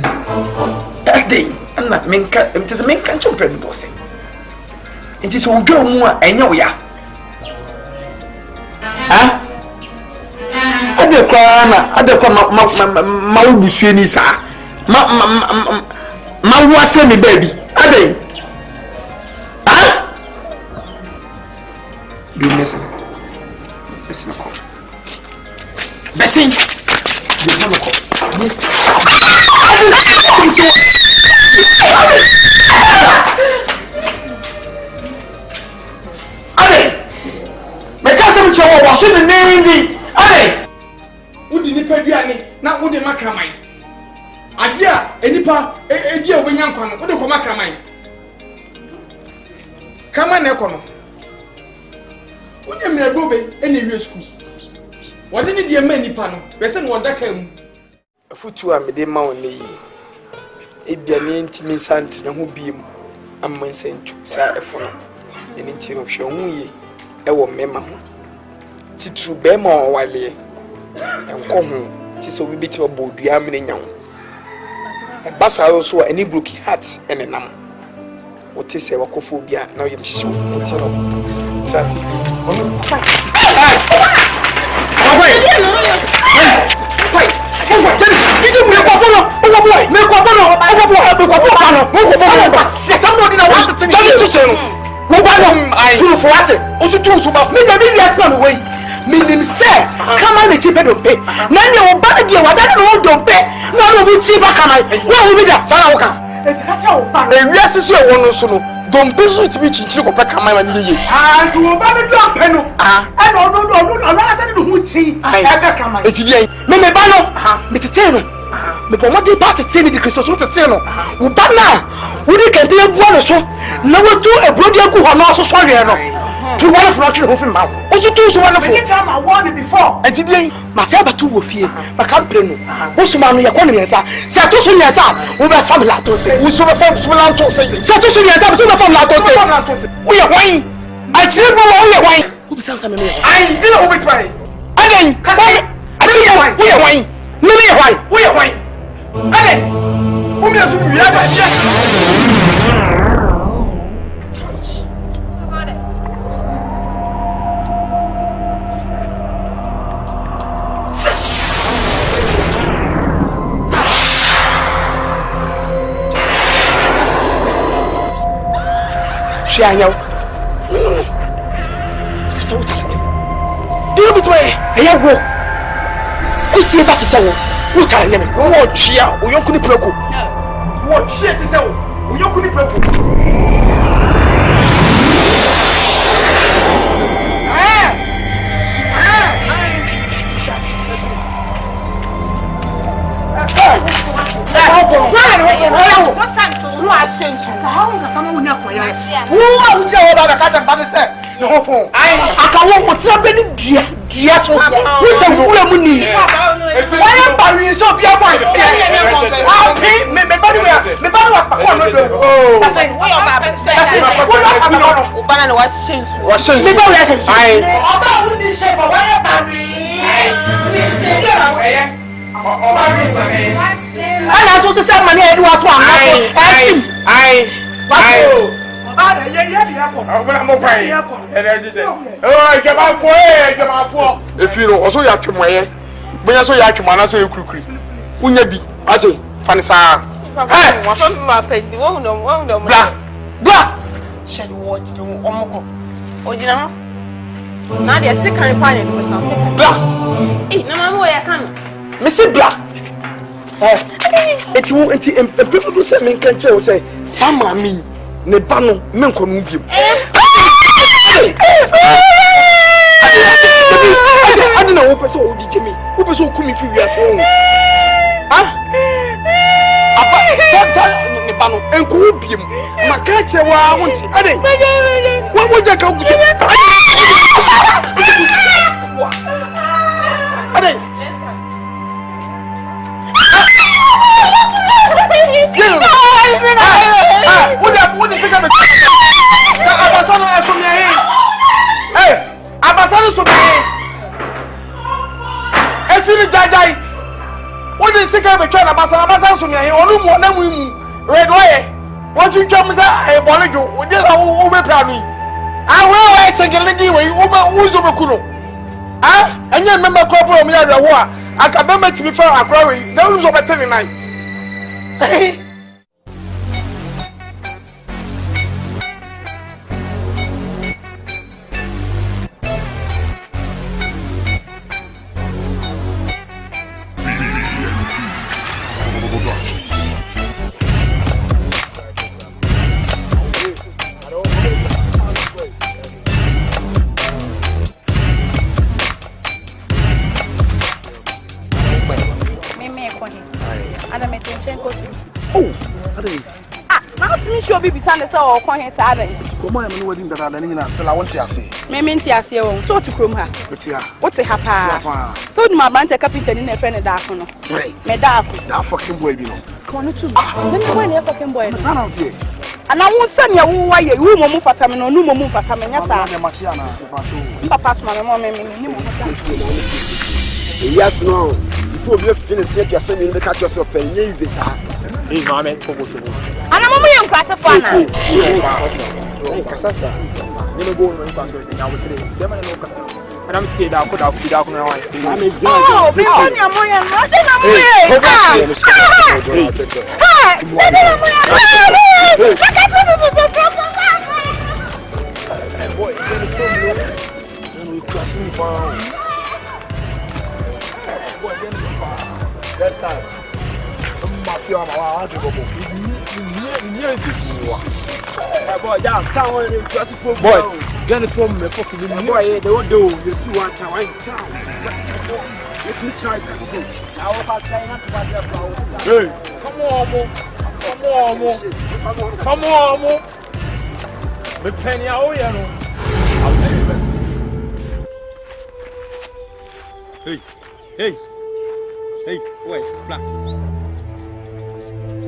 ade na menka emtese menka empredo do se enti so odwam mu a enya wo ya ade kwa ma ubusue ni sa ma wase ni baby ade do messing Bessin. Ale. Me kasa mche wo so ne ndi. Ale. Udi nipa duane na udi makraman. Ade a enipa edi a obenya nkwa no udi ko makraman. Kama na ekono. Udi mre dobe ene wi school. What did you mean, Pano? Person wonder came. A foot to a medema only. It be an intimate sant who beam and my sent to say a phone. An intimate show ye, a woman, Titru Bema or Wally, and come home. Tis a wee bit of a board, the army young. A bass also any brookie hats and a number. What is a wacophobia now? You should trust don't be so to be chinchil or pack my money. And to obey the drop pen. And I said, who tea? I have come. It's the Memebano, Mitano. Mepomadi party tell the Christos to tell. Ubana, would you get the one or so? Never do a brody who are not so sorry. To one of not your mouth. Also, two wonderful. I wanted before. And today, Masaba two will fear. My company. Busman, your economy, sir. Satusun, yes, over family. We saw a family to say. Satusun, yes, I'm so family. We are wine. I triple all your wine. Who sounds a minute? I didn't know which way. I didn't. I tell you why. We are wine. Maybe why. We are wine. I didn't. Who knows we have anyaw kasa wo challenge do me to eh wo kusi ba to say wo challenge me wo twia wo yonku ni preko wo twia ti say wo yonku ni preko Ana so to say money e do ato am if you also ya twemwe bonya so ya twema na so ya kurukuri unya bi ate fane saa bla shed what the omoko ojina ho na de second pan do so second bla na mama ya kan Missy Bla. Eti people do say men kan che say sama mi ne ba no men ko no biem. Adi na wo pese o gije mi. Wo pese o kumi fi wiase wo. Ah? Apa sa ne ba no enko biem. Maka che wa wonti. Ade. Wo je ka guso. Ade. What is it? Abasano asomia he. Hey, Abasano somia he. Efiri jajai. What is it? Between Abasano somia he. Onu mu na mu red wire. What you tell me say e bolejo. O dey wo be plan ni. Ah we we chegelegi we uzo be kuno. Ah, enye member crop o mi ya wo a. Aka member timi fa akra we. Na uzo be teni nai. So ko hen sa adan ko ma me no wadi ndada na nyina still I want to say me nti ase won so to krom ha beti ha wote ha pa so di ma bante captain ni na friend da ko no me da ko da fucking boy bi no ko no tu me me boy na fucking boy no sana utie ana wo sam ya wo waye wo mo mu fata me no nu mo mu fata me nya sa na machi ana pa cho papa so ma me mo me ni mo fata yes no before be finish here you say me be catch yourself pen nye ive sa eh mama to go ana mo ye nkwase fo na kasasa ne me go no nkwase se nya wo tere dem na no kasa ana me tie da ko na wa oh be on ya mo ye no de na mo ye boy we crossing down boy that's time mafia ma wa do go ni si boy down town we crossing for boy gonna to me fucking boy they don't do you see one town if you try to go now pass say not pass hey come on me penny out here no hey wait flat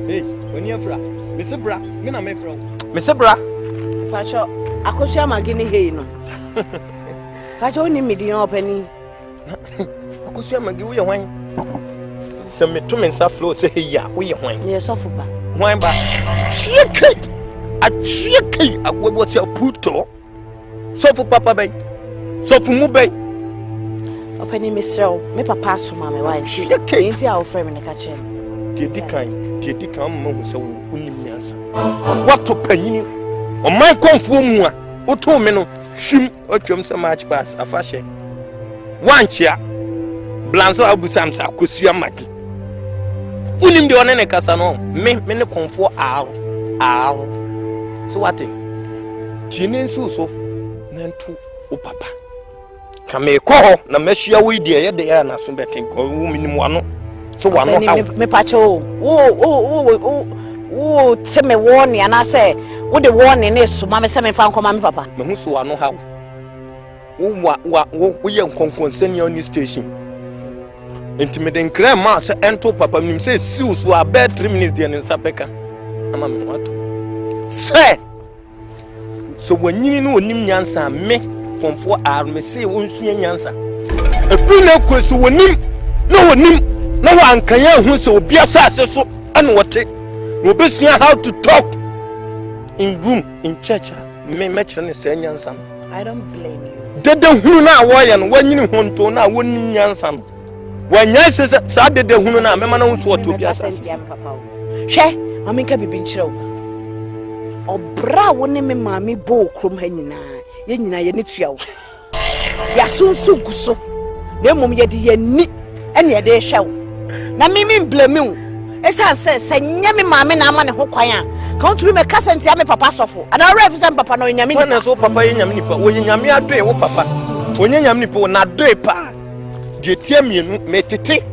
hey when you fra Mr. Bra me na me fra Mr. Bra Pacho akosua magini hey no Pacho oni midian opani akosua magi wo ye hwan se me to me nsa flow se hey ya wo ye hwan ne sofu ba hwan ba chieke akwebo ti aputo sofu papa bay sofu mu bay opani misrel me papa asoma me wa nti a wo frame ne ka chem Didnt mo hu se wo unim nyansa wato panyini O man konfu mu a oto me no hwim otwem se match pass afahye wanchia blanso abusam sa kosua maki unim de onene kasa no me ne konfu aro so what tinin so nantu o papa kame ko ho na mehia wo die ye de ya na so beten ko wo minim wano so wano ha me pacho wo teme woni ana se wo de woni ne so ma me se me fa nkoma me papa me hu so wano ha wo ye nkonkon senior ni station intimidate crime ma se ento papa nim se siu so about 3 minutes de ne sapeka ama me wato se so wanyini no onim nyansa me konfo arme se wonsua nyansa afi na kwaso wonim na wankanya hu se obi asase so ana wote no besua how to talk in room in church me mechre ne se nyansa I don't blame you dede hunu na woye no wanyini honto na wonim nyansa no wanya se sa dede hunu na me ma na wonso wote obi asase hwe maminka bibi nchiro obra woni me mami bo krom ha nyina ye nyina ye ne tua wo ya sunsu guso na mum ye de ye ni ene ye de hwe wo na mimi blame wo esa se nya me mami na ama ne ho kwan a ka otu me kasenti ame papa sofo ana ref sem papa na onyame ni na so papa ye nyame nipa wo ye nyame adoe wo papa onye nyame nipa wo na adoe pa de tie mienu metete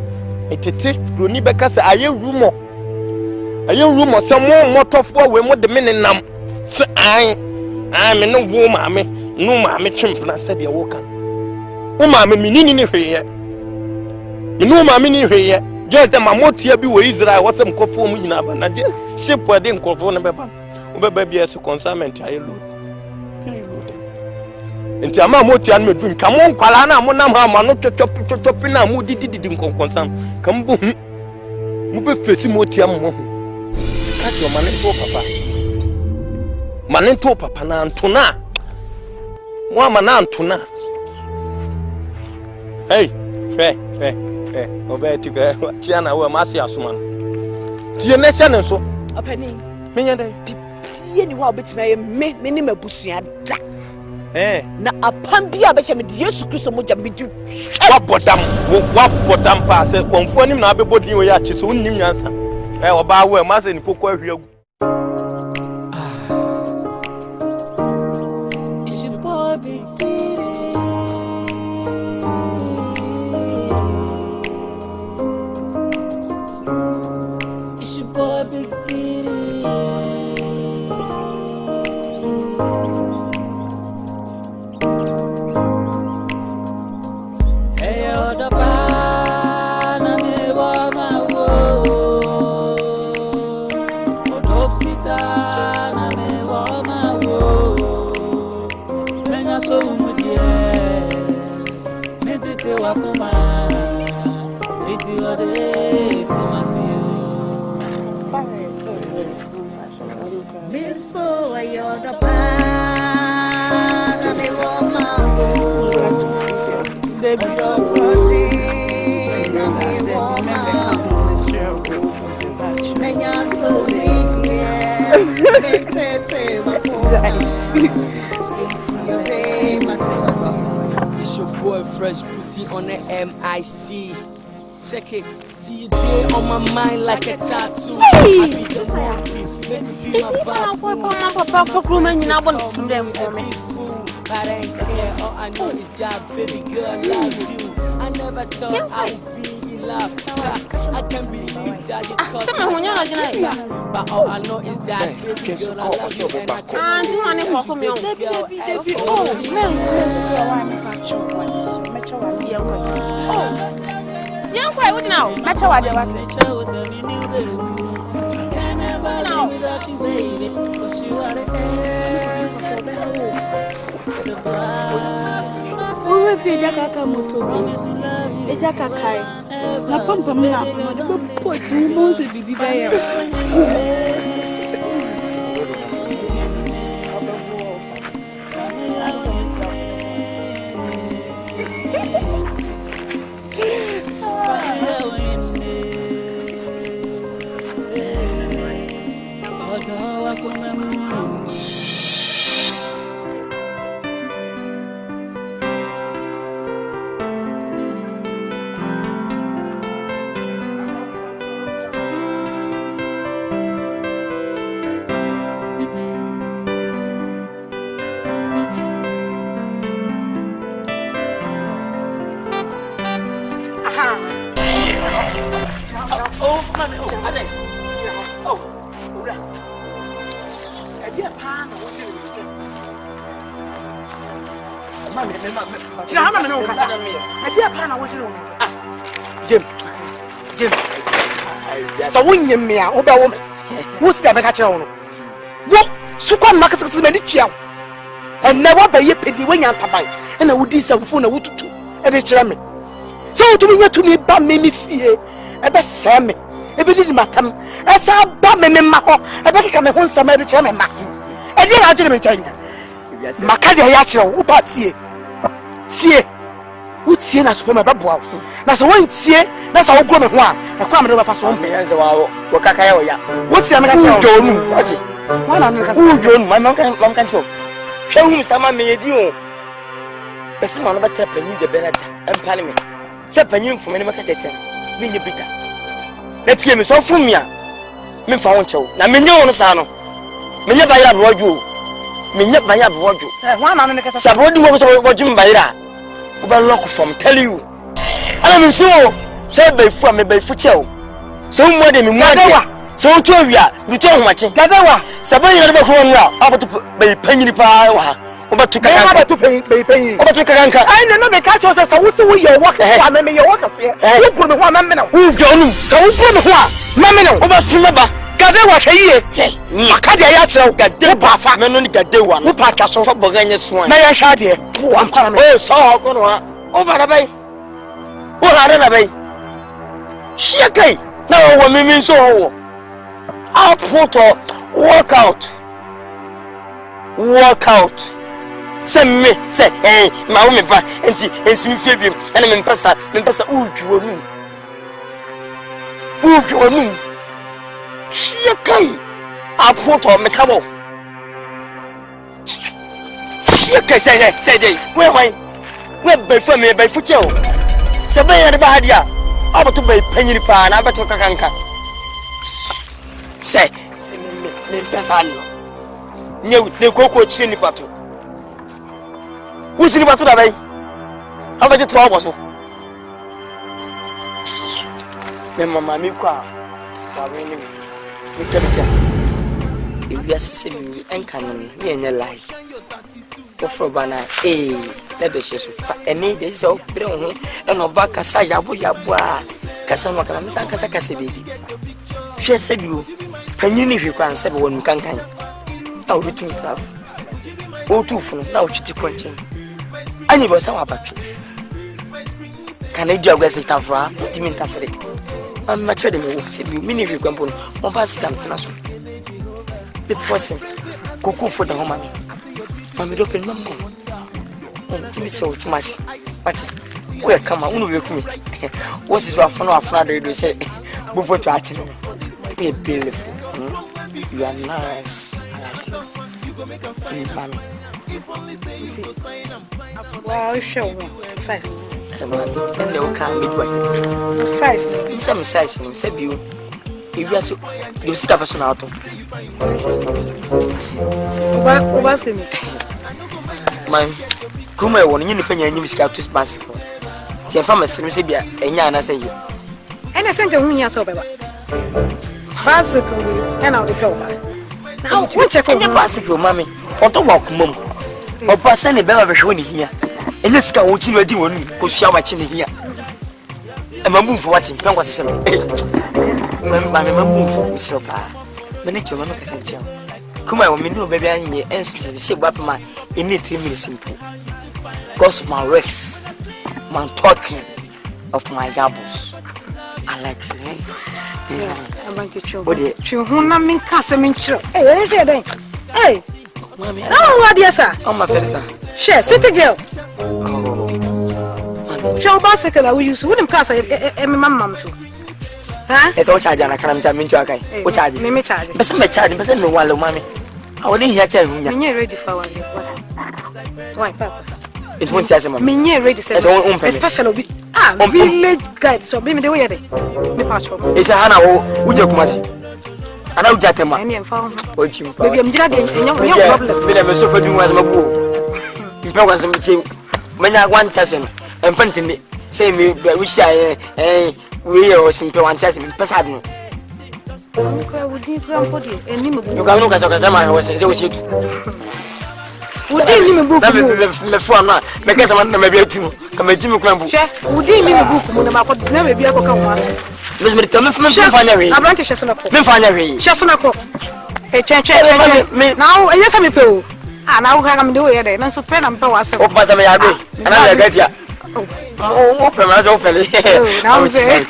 broni be kasa aye rumo se mo motofo we mo de me nenam se ai me no wo maame no maame twempna se de wo kan wo maame minini ni hweye me no maame ni hweye je de mamotia bi wo Israel wasem kofo mu nyina ba na je ship de nkofo ne beba wo beba bi es consignment aye load enti ama motia no medun ka mo nkwala na mo nam ha ma no twotwop na mo dididi nkonkonsam kam bo hu mo be fesi motia mo hu kacho manento papa na antuna mo amana antuna hey fe obeti ga chiana we masi asuma tie ne hye ne so opani menya dai pie ni wa obetime me ni mabusua da na apambia be hye me de Yesu Kristo moja medu wabodam pa se konfo nim na abebodin we ya chi so unnim nyansa oba we mase ni kokko ahwiagu It's your boy Fresh Pussy on the MIC. Check it. See you there on my mind like a tattoo. Hey! All I know is that baby girl I love you. I never thought I would be in love. I can't believe that you caught me. But all I know is that baby girl I love you and I can't believe that young boy, what now? Metro, what Wewe fia kaka moto. Eja kakai. Na pampa mna ko poti mo se bibi ba ya. Oh, mami, oh, ade. Oh, ura. Ebi pa na wo je ni je. Mami, Tira hana me no kasa. Ebi pa na wo je ni je. Ah. Jem. So wonye me a wo ba wo me. Wo sika be ka kire wo no. Wo sukwa market me ni tia. Enne wo ba ye pedi wo nya ntaban. Na wo di samfo na wo tutu. E de kire me. So to me yetumi ba me ni fie. E be se me. E be di matam. E sa ba me ma ho. E be ka me ho nsam e de kire me ma. E di na agire me ntan. Maka de ya kire wo ba tie. Tie. Wo tie na so me ba boa. Na so won tie na so wo gro me ho a. E kwa me do ba fa so mpe. Me yanze wa wo kaka ya wo ya. Wo tie me ka kire. Wo nu. Ati. Wana no ka. Wo nu. Mam kan cho. Hwe hu mstama me yedi o. Pesi ma no ba tra panyi de benata. Empale me. Se panyi mfo me maka sete. Me nye bita. Na tie me so fum me a. Me fa won chew. Na me nye won sa no. Me nye bayira bojo. Me nye bayira bojo. Wana no ka. Sabodi mo so bojo bayira. Wo ba lock from tell you. Ana me so say be fu me be fu chew. So mo de me mo de. So to wia, me to homache. Gadawa. Sabai na be ko nwa, abato be panyi pa wa. Obetu kaka. Abato pe. Obetu kaka. Ai na no me ka cho say wo se wo ye work for me ye work for. Wo gro me ho ma me na. Wo gro nu. So wo gro me ho a, ma me na. Obetu me ba. Gadawa hwe yie. Maka de ya kire gadawa ba fa. Me no ni gadawa no. Wo pa twa so. Fa boganye so. Na ya hwa de. Wo ampa me. Oh, so ho ko no ha. O ba da bai. O ha da bai. Shia kai. Na wo me so ho. Output or workout. Say me, say, hey, my woman, and see me feel him, and I'm in Passa, ooh, she a kay. Output or Macabo. She a kay, say, they, where, by family, by foot. Sabay and Badia, over to buy penny pan, I better canka. Say, me pesano. New de cocoa chili pato. Who's in the pato? How about the trouble? Me mamma, me qua. If you are sitting and cannon, me and your life. For Bana, let the chess and need this so brown and no back a sayabu yabua. Cassandra Casacasa baby. She said you. Penny if you can say one can. I'll be too tough. Oh, too full now, she quenching. I never saw a battery. Can I do a rest of her? Timid after it. I'm not telling you, say you, many of you come on, one pass come to us. The person, cook for the home. Mammy, open mamma. Timid so too much. But where come on, with me? What is your phone of father? You say, before to attend. Be beautiful. You are nice. Mommy. Wow, show size. And they can't meet what size. Some size, said you. If you are so, you see a person out of what asking me? My come I want you to pay any scout to bicycle. See, if I'm a Sibia, and Yana say you. And I sent a woman so bad. Bicycle, and I'll be told. Now, check on your bicycle, mammy. Or to walk, mum. Or pass any better showing here. And this guy watching you doing, go shower watching here. And my move for watching, don't want to say, my move so far. Manager, I'm not a sense. Come on, we know baby, I may answer, say what my in 3 minutes simple. Because of my race, my talking of my jabos. I like you. I'm going to show you. Who not mean Cassamin? Hey, what is your name? Hey, Mammy, oh, what dear sir? Oh, my fellow, sir. Share, sit a girl. Show bicycle, I will use wooden casa and my mum. Huh? It's all charge, and I can't tell me to a which I may charge. But some charge, but no one, mammy. I wouldn't hear tell you. You're ready for one. Why, Papa? It won't tell me. Me ready, especially with village guide. So, baby, the way they it's a Hannah, would you come? And I'll jet him. Baby, I'm glad you're problem. But I'm so for doing as my boo. You know, as I'm saying, when I want cousin, and Fantin say me, wish I we are simple one says in Passado. We didn't run for you. And you can look as a man was so shit. We didn't even book the phone. Make it a man, maybe two. Come a Jimmy Clamp. We didn't even book when I'm never be able to come. Miss Thomas from Finery. I'm going to Finery. Chasonako. Hey, change now. Yes, I'm a pill. And I will have him do it. And so, friend, I'm power. Oh, but I agree. And I get ya. Oh, open. Now, say,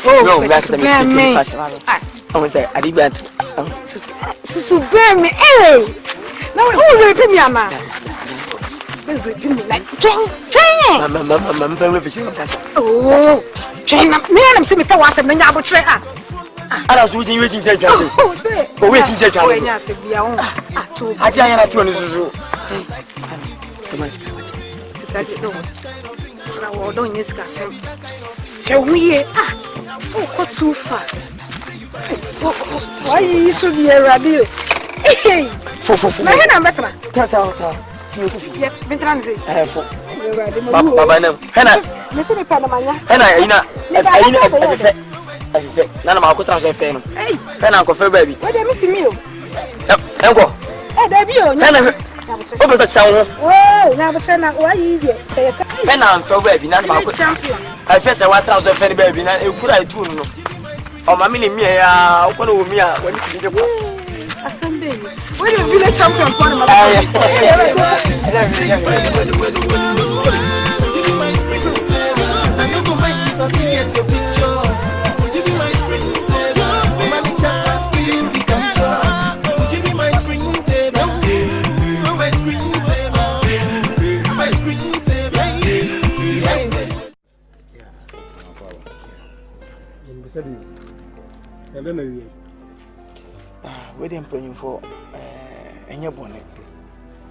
oh, that's the man. I was say, I didn't. So, bear me. Now, who will be me, man? Like, oh, train up, man. I'm seeing me power. I'm going to try. I was waiting to take you. Oh, waiting to take you. I can't do anything. I don't discuss him. Tell me, oh, got too far. Why you should be a radio? Hey, for my better. Yet, Vetranzi. Baba, no, Hannah, listen to Panamania. None of our cousins are fan. Hey, Pen Uncle Fair Baby. What do you mean to me? Uncle. Hey, Debbie, what was that sound? Oh, now, but why you get Pen and Fair Baby, none of our champion. I first 1,000 Fair Baby, and a good I do. Oh, my mini me, what will me when you get Asante. Where do you village champion for my Wedding praying for any bonnet.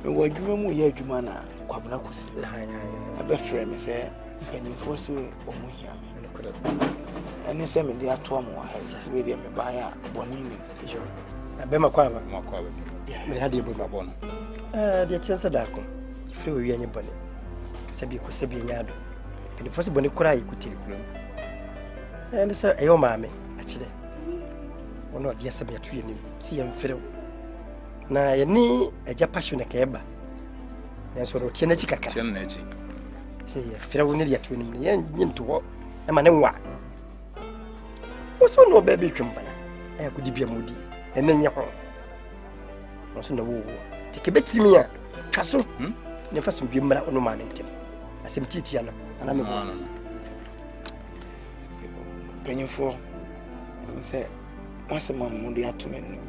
We were dreaming we had Jumana, Quabnacus. A best friend, say, penny for so or Muhiam. And the same in the Atomo has with him by a bonini. I bet my quava, my quava. We had you with my bonnet. The chance of Daco, flew with any bonnet. Sabi could say being yard. And the first bonnet cry could take room. And so, your mammy, actually. Or not, yes, I'm a tree and see him fiddle. Now, you need a japassion a cab. And so, Tianatica can say, Fiddle need a twin million to walk. And my name what? What's no baby company? I could be a moody, and then your home. Also, no war. Take a bit to me, Castle. Never some be mad on no man. I seem Titiana, and I'm a penny for and say. Once a man, Monday afternoon,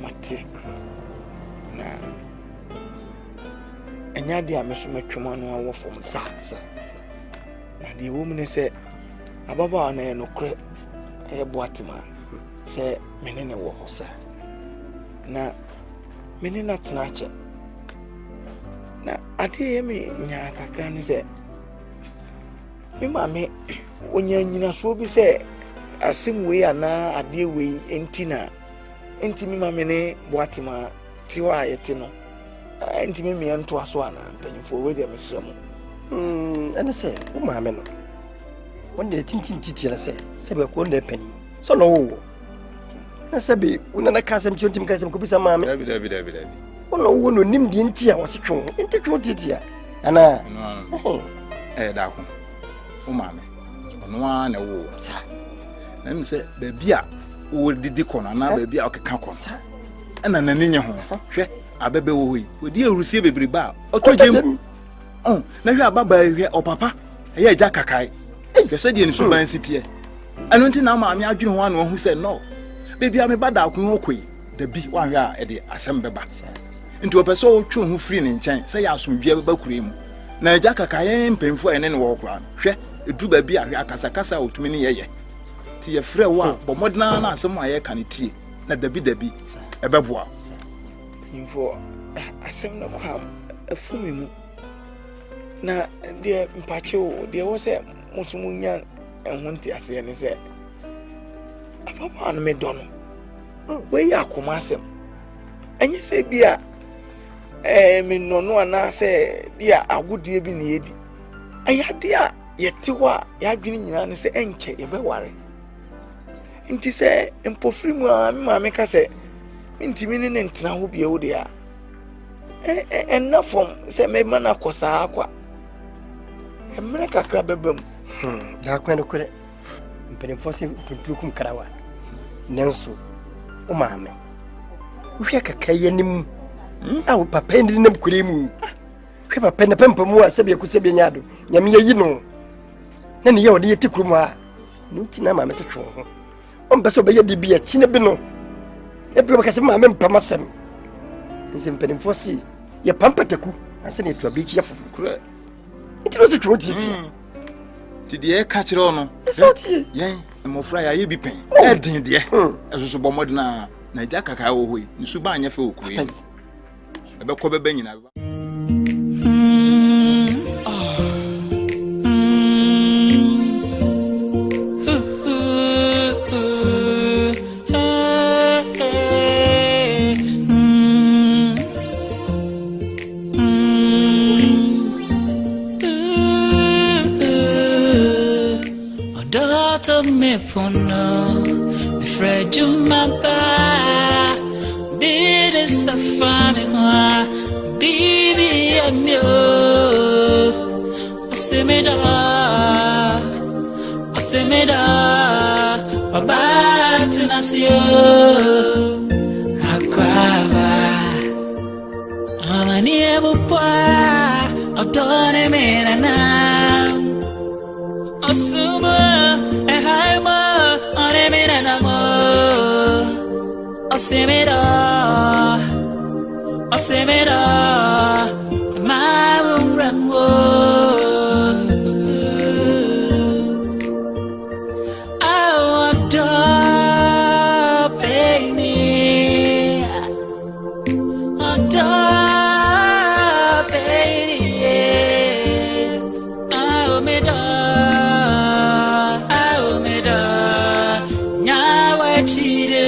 Matti. Now, and Yadia, Mr. McCumano, war from sir. And the woman said, Ababa and no crap, a boatima, say, Menina war, sir. Now, Menina Snatcher. Now, I tell me, Yaka said, be mammy, when you're so be said. Asim we are na ade we entina entimi mamene boatima tiwa ayetino entimi me ento aso ana mpanyfo we dey mesremo and say o ma me no won dey tintin titi na say be ko na pani so no wo na sabe una na kasam chontim kasam ko bisa ma me dabi ono wo no nim di nti a wose twon enti twon titi a ana da ko o ma me ono na wo sa na me say baby a wo didi kono na baby a okeka kono na nani nye ho hwe abebe wo hoyi odi erusie bebre ba otojem na hwe ababa hwe opapa eye eja kakai hwe se die nsu ban sitie anu nti na ma me adwene ho anu ho se no baby a me bada akun ho koi da bi wa hwe a ede asem beba nti opese o twe ho free ne nchen se ya asomdwe beba kure mu na eja kakai mpemfo ene ne wo kura hwe edu baby a hwe akasa otumi ne yeye ti ye frɛ wa bo modna na asɛm a ye ka ne tie na dabi ɛbɛboa info asɛm na kwa afumi mu na de mpache wo de wo sɛ musumunya ehunti ase ne sɛ afapa no me dɔ no we ya akoma asɛm enye sɛ bia me nono ana sɛ bia agodie bi ne yedi ayade a yetiwa yadwini nyina ne se enche yebeware nti se empofiri mu a me ka se ntimi ne ntena ho bia wo dia enna from se me mana kosa akwa emre kakra bebam da kwa no kure mpene fosi kuntukum karawa nanso o maame hwe kakaye nim awo papa ndi nam kure mu hwe papa na pampa mu asebia kusebia nyado nyame yi no na ne ye ode yeti kurum a nuti na maame se two ho o mbeso be ye di bia chine bi no ebi bakase maame mpama sem nse mpene fosi ye pampa taku ase ne tu abiki ya fufu kure nti no se two titi ti de ka kire ono esoti yen mofra ya ye bi pen edin de esoso bomode na ja kaka wo hoi nsu ba anya fe okuru yi ebe ko bebe nyina Mepono, me Fred Jumaba, did it safari, baby, and you, Asimida, Baba, Tinasio, Aquava, Amania Bupua, Adore Menana, Asuma. Asemera, my rambo. I adore baby, adore baby. I omeda, nyawa chide.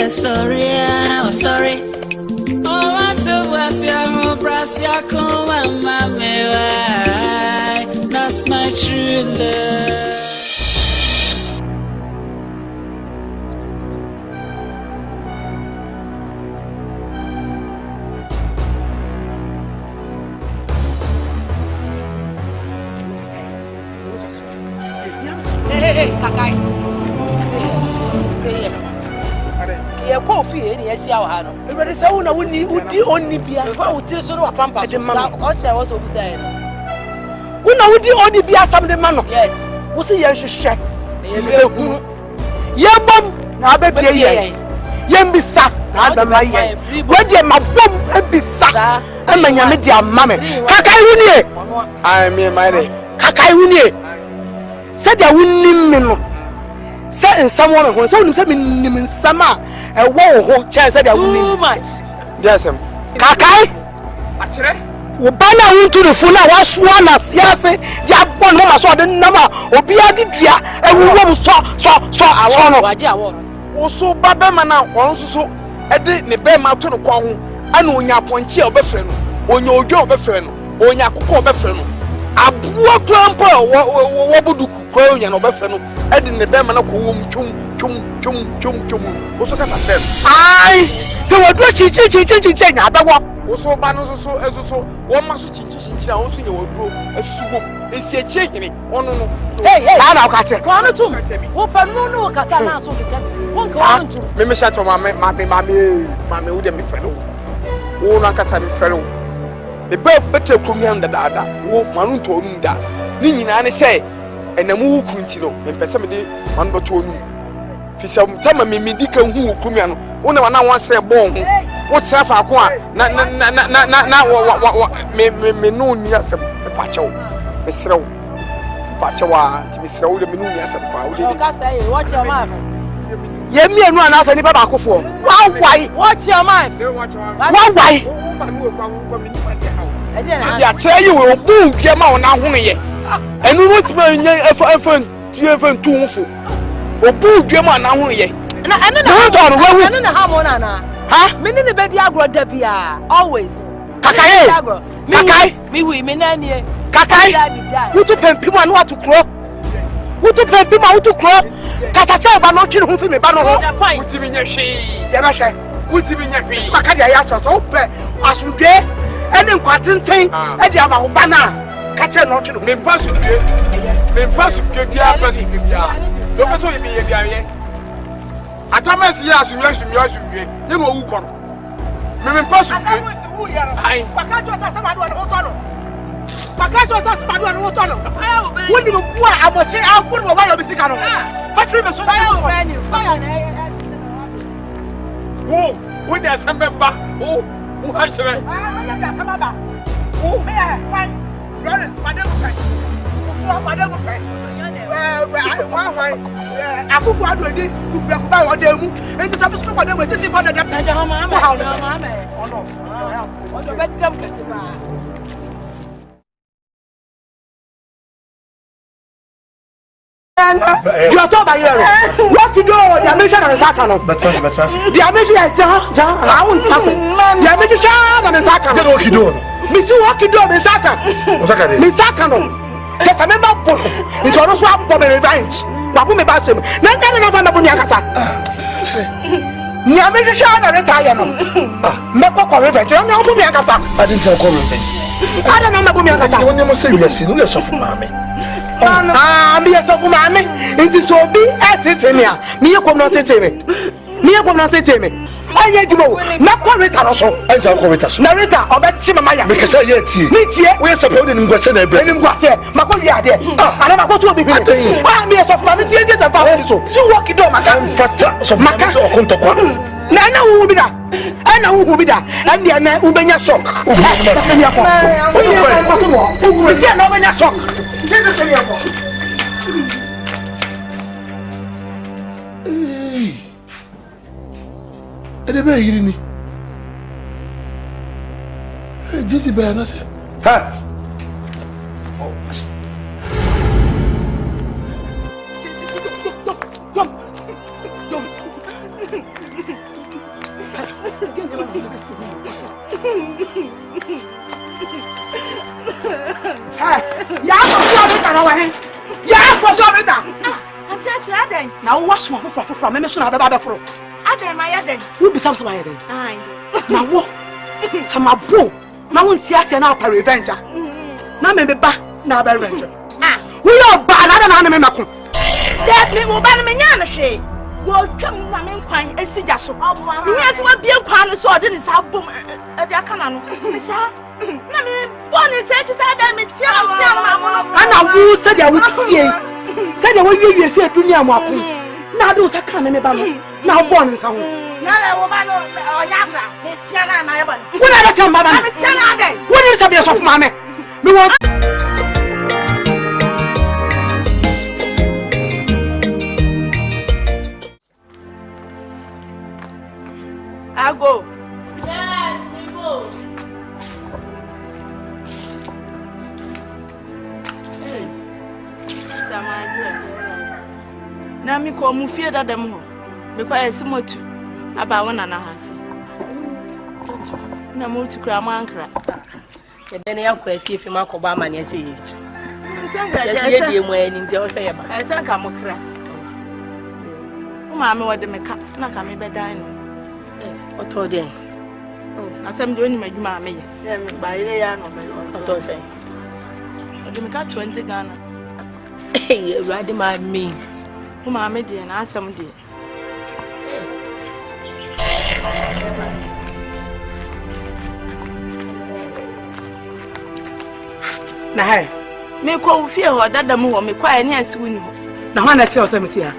Sorry, I was sorry. Oh, what to was your brass, your come, that's my true love. Hey, Kakai. Stay here. Ye coffee any sia wa no. Everybody say una udi onni bia. Fa utire so no wa pampa. O say was obuta no. Una udi onni bia sam de ma no. Yes. Wo say ye hwehwe. Ye hu. Ye bom na abebie ye. Ye mbisa na adama ye. We de mabom ebisa. Ema nyame de amame. Kakai wunie. I me my day. Kakai wunie. Say dia wunnim me no. Say in someone who say say me nim sama e wo ho che say dia wunnim. Too much. Jasem. Kakai. Achire. Wo bana wuntu the phone na wa swa na siase ya bon mo so de nama obi adi dua e wuwo so no. Waje awo. Wo so babe mana won so e de ne be ma to no kwa ho ana onya ponche obefre no. Onya odwo obefre no. Onya akoko obefre no. Abuo krampo wo buduku kwa nya no befe no edi ne be mana ko wom twum wo so kasa chen ai se wo do chi nya abewo wo so ba no so esoso wo ma so chi wo so ye wo do esugo esi echi hini ono no hey sa na ka che ko no tum wo fa no kasa na so ke wo so tum me sha to mame wo de me fe no wo na kasa me fe no me better kumiam da wo manu to onum da ni nyina ne se enamu wu kunti no me pese me de manu beto onum fi se tama me dika hu wo kumia no wo na wana wanse bon ho wo tra fa ko a na me no ni asem me pa chewo me serew pa chewa ti me serew de me no ni asem pa wo de ka say watch your mouth ye mi enu ana asa ni pa ba akofo why watch your mouth why ya tell you will boo yama on ahun ye enu no ti ma nya efa ntuhufo obu yama na ahun ye na enu na ha mo na ha me ni be di agro da bia always kakai mi wi me na nie kakai wutu pempi mo anu atu kro wutu pempi ma wutu kro kasa cha ba no twin hu fi me ba no ho wuti mi nya hwe ye ba hwe wuti mi nya hwe maka dia ya so so pe asundwe ene nkwatenten e dia ba ho ba na ka che no twin me mpa su ke bia pa su ke bia do pe so ye bi ye bia ye atamasi ya asumye ye mo wu koro me mpa su ke ai pakajo sa ma do no to no pakajo sa ma do no to no woni mo bua aboche agburu wo wa yo bisika no fatri me so wo ni asembe ba wo ha chere ya kama ba me ya kwan Lawrence madam kai akuku adodi kuba wo demu enti sabu sku ko demu titi ko da na ha ma ono odo betam kese ba you are told by you what you do the mission of Saka no betas the mission ja I won't happen the mission of Saka no what you do me see what you do me Saka no just remember both it's also a revenge wabu me ba sem na fa me bu ni akasa ni amishu sha na retire no me ko revenge na bu mi akasa I didn't tell revenge I don't know me bu mi akasa woni mo say we see no so for mama me so for mama it is so be etete me a me ko no tete me anya dimo na correct no so enza correct so na rita obeti mama ya because ye tie ni tie we se pe odin ngwase na ebe ni ngwase mako wi ade ana mako to obi bi me so for me tie je ta fa so si work do maka fata so maka so okonto kwa na wu bi da ana wu bi da ande na ubenya shock se ni akọ o se na ubenya shock se ni akọ ede be yiri ni jisi be na se ha ya ko so beta na wa he ya ko so beta anti a kira den na wo waso foforo me so na be ba be foro Aden ma ya den. Wo bi sam so ma ya den. Ai. Na wo. Samabo. Na won ti ase na pa revenge. Na me ba na ba revenge. Ah. Wo yo ba na me mako. That me wo ba na me nya na hwe. Wo twam na me nkwan esija so. Me ase wa bie nkwan so ode ni sa bom e de akana no. Me sha. Na me boni se ti sa da me tia ma mo no. Ana wo se dia wo tie. Se dia wo wie se dunia mo akon. Na do sa kan me ba no. Na born nsa ho na le wo ba no onya bra me tia na ma ye bon wo na be tia baba me tia na dey wo ni sabe so fuma me me wo ago yes me go hey na mi ko mu fie dadam ho me kwa esimotu aba wona na hase na mu tukura mu ankra ye be ne yakwa fie fie makoba amane ese yetu Yes, ye di mo ani nti o say ye ba. Asanka mo kra. Uma me wode me ka na ka me bedan no. O to den. Asem de oni madwuma me ye. Yeah, me ba ile ya no me. O to say. Wode me ka 20 Ghana. Eh, ready my me. Uma me de na asem de. Na hai. Me ko fie ho dada mu ho me kwa ene asiwu ni ho. Na ho na che o se meti ha.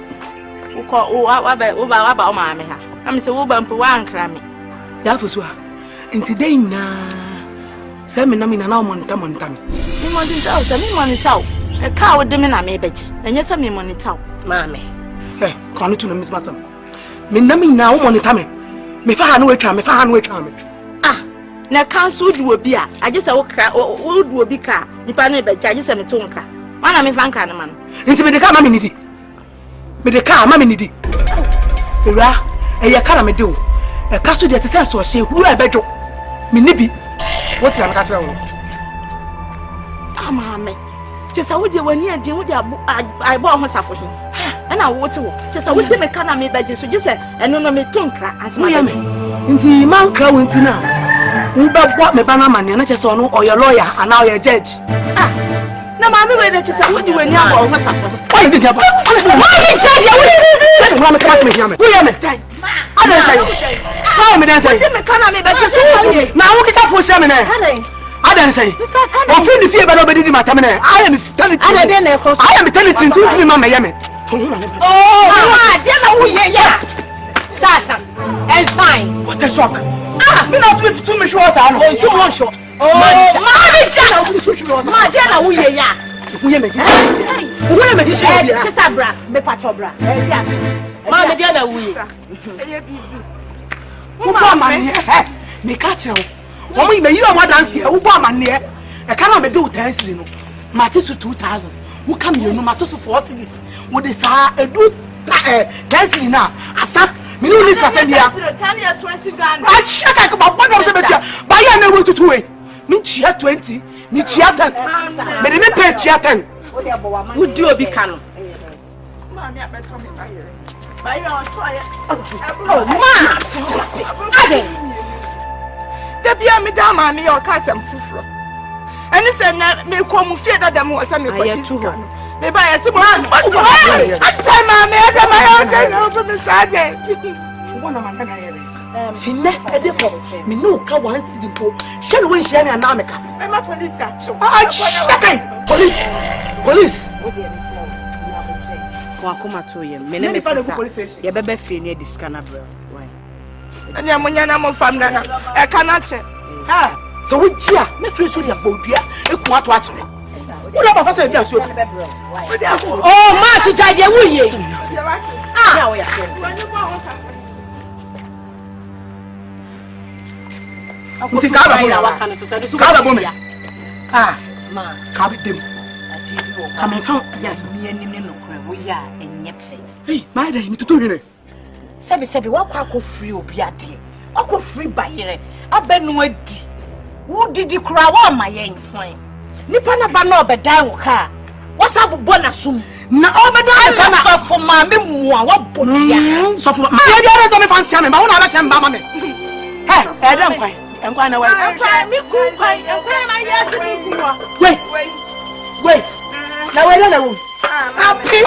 Wo ko wa ba o ma me ha. Am se wo ba mpo wa ankra me. Ya fosu ha. Nti dai na se me na me na na monta me. Me monta o se me monta o. E ka wo de me na me beje. Enye se me monta o. Ma me. Eh, kan tu no miss masam. Me na me na wo monta me. Me fa ha no atwa me. Na cancel do obi a age se wo kra wo do obi ka nipa na be age se me to nkra mana me fa nkra na man nti me de ka ma me nidi ewra e ye kara me de o e ka so de te se so hye huru e bejo me nibi wo tira me ka tira wo ama me che sa wo de wani adin wo de ai bo ho safo hin na wo te wo che sa wo de me ka na me beje so je se eno no me to nkra asma me nti man kra wo nti na Uba bought me banana man, and I just saw no or your lawyer, and now you're judge. No, mammy, wait a minute. What do you when you're going to suffer? Why did you have? Why did you want to come here? We are met. I don't say. Why am I saying? Now, look at for seminar. I don't say. I feel the fear, but nobody did my time. I am telling you. I am telling you to my Miami. Oh, yeah. Sasa, and fine. What a shock. Me not with too much water. Oh, so much. Oh, my Jana, we ya. We make it. Sabra, me patobra. Yes. Mamma Jana, we. Me catch you. Woman, may you are dance here. Obama near. I cannot be do 10 no. Matisu 2000. Who come you no Matisu 4 cities. What is a do 10 now? Asa. Me no list for send here. 20 Ghana. I check I come up on the better. Buy a no to 2. Me chia 20. Me chia 10. Me me pay chia 10. Who do a big canon? Mammy, I better me buy here. Buy your toy. Oh, ma. The beer me down, mammy, or cousin Fufro. And he said, me come fear that them was a me to me buy a small man. I tell mammy, I got my own over the side. One of my Finne, a depot. Me no ka one sitting po. Shall we share an America? I'm a police action. Police. Kwakuma to ye. Me ne sister. Ye bebe fie near this canabra. Why? And ya munyana mo family na. E kana che. Ha. So we chia, me free so dia bodua e ku ato ache. Wo da ba fa say dia so. Oh, ma si jaje wuye. Ah, wo ya sense. Nti ka ba bo me. Ah, ma. Ka bi dem. Come and found yes, me and him no cry. We are and yet. Hey, my day, me to do. Sebi, what quack free obiade. What free by here? I been wedi. Who did you cry? What my young point? Nipana bano be die car. What's up, bonasum? Na obeda for my memoir. What bonia? So for my other me fancy me, but I can mama me. Hey, I don't quite. I'm going away. Wait. Now wait on the room. Happy.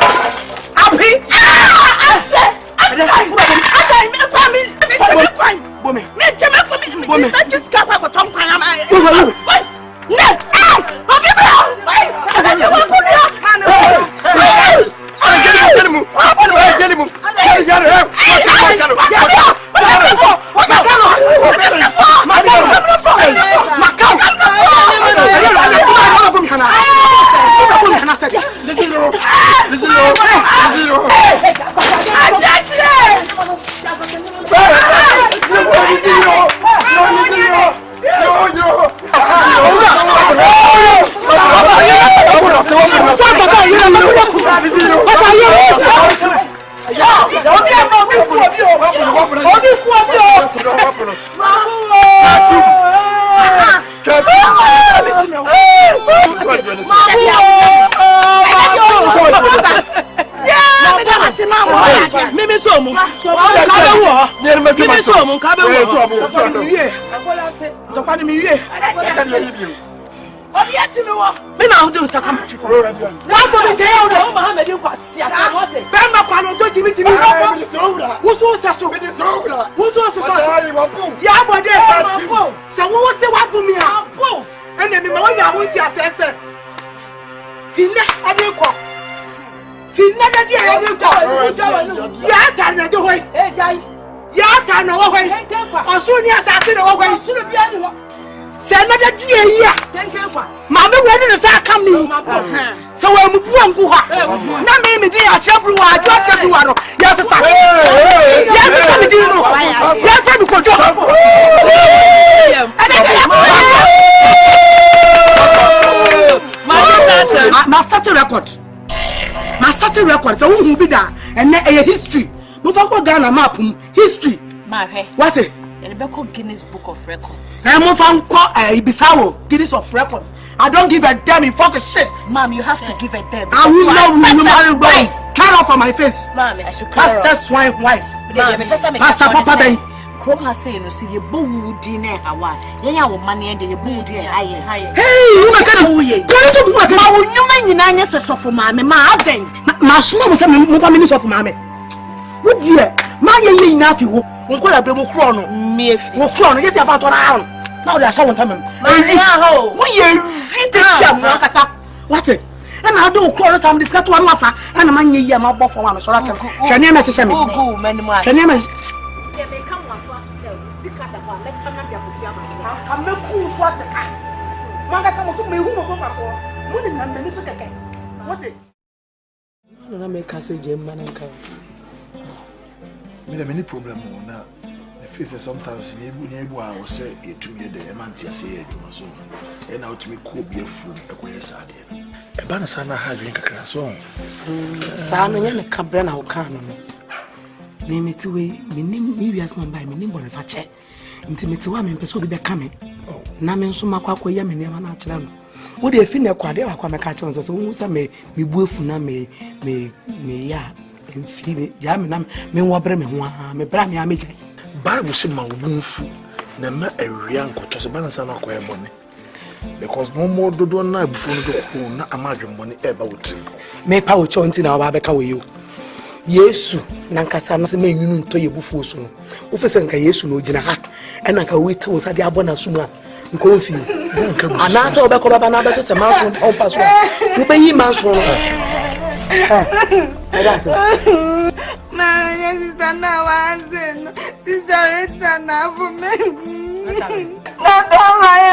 so mo. Ka be wo. Mimi so mo ka be wo. Tokwa ni mi wie. Obi ati mi wo. Me na hold to come to. Wa go be tell you. Muhammad kwasi asamote. Be ma kwa no to timi. Wo so sa so. Wo so so so. Ya bode. Se wo se wa bu mi a. Ene mi ma wo ya ho ti asese. Tinne ade ko. Tinne da dia ade ko. Ya ta na de hoi. Ya ta na wo hoi. Osu ni asase na wo hoi. Osu bia ni ho. Se na da dia yi a. Ma me wo ni sa kam ni. Se wo mu bu angu ha. Na me di a chebru wa, jo chebru wa no. Ya se sa. Ya se sa me di no. Ya se bi ko jo. My certain record. So who be that? And a history. Move on Ghana map history. What it? Guinness Book of Records. And move on Ibisawo Guinness of Records. I don't give a damn in fucking shit. Mom, you have to give a damn. I will not marry wife. Turn off on my face. Mom, I should Pastor Swine wife. Pastor Papa Bay. Chrome has said, you see, you boo dinner. You have money and you boo dear. Hey, you make it. You mean you so for mammy, my thing. My small was a minute of mammy. Good dear, my young nephew won't call a double chrono. Me if you chrono, yes, about 1 hour. Now there's someone coming. What it? And I do call some discuss one offer and a man ye my buff one. So I can. Chanel message me. Chanel message. I'm not cool for the cat. Manga some me who go for. Wouldn't have been to the cat. What it? No, make us a gem man and come. Me many problem now. The face sometimes in able I was say it to me the emantia say so. And out to me could be a fool a queer sad. A banner sana had drink a crass on. Sana and Cabrana Okano. Name it away, meaning maybe as one by me, nimble if I check. Intimate woman, person be coming. Namen so makwa yam in Yamana Channel. Would you feel a quadra aqua catch on so who may be woofuna me ya and feel Yaminam, me wabre me brami amite. Bible said my woofoo, Nama a rianco to Sabanasana queer money. Because no more do not before the not imagine money ever would drink. May power chant in our Babeka with you. Yesu nankasa se menwunu nto yebufu so no wo fese nka Yesu no gina ha ena nka wait wo sade abona so no nko mfi ana se obekọ baba na abeto se manso on paso wo be yi manso no na sister na wa sister Rita na for me.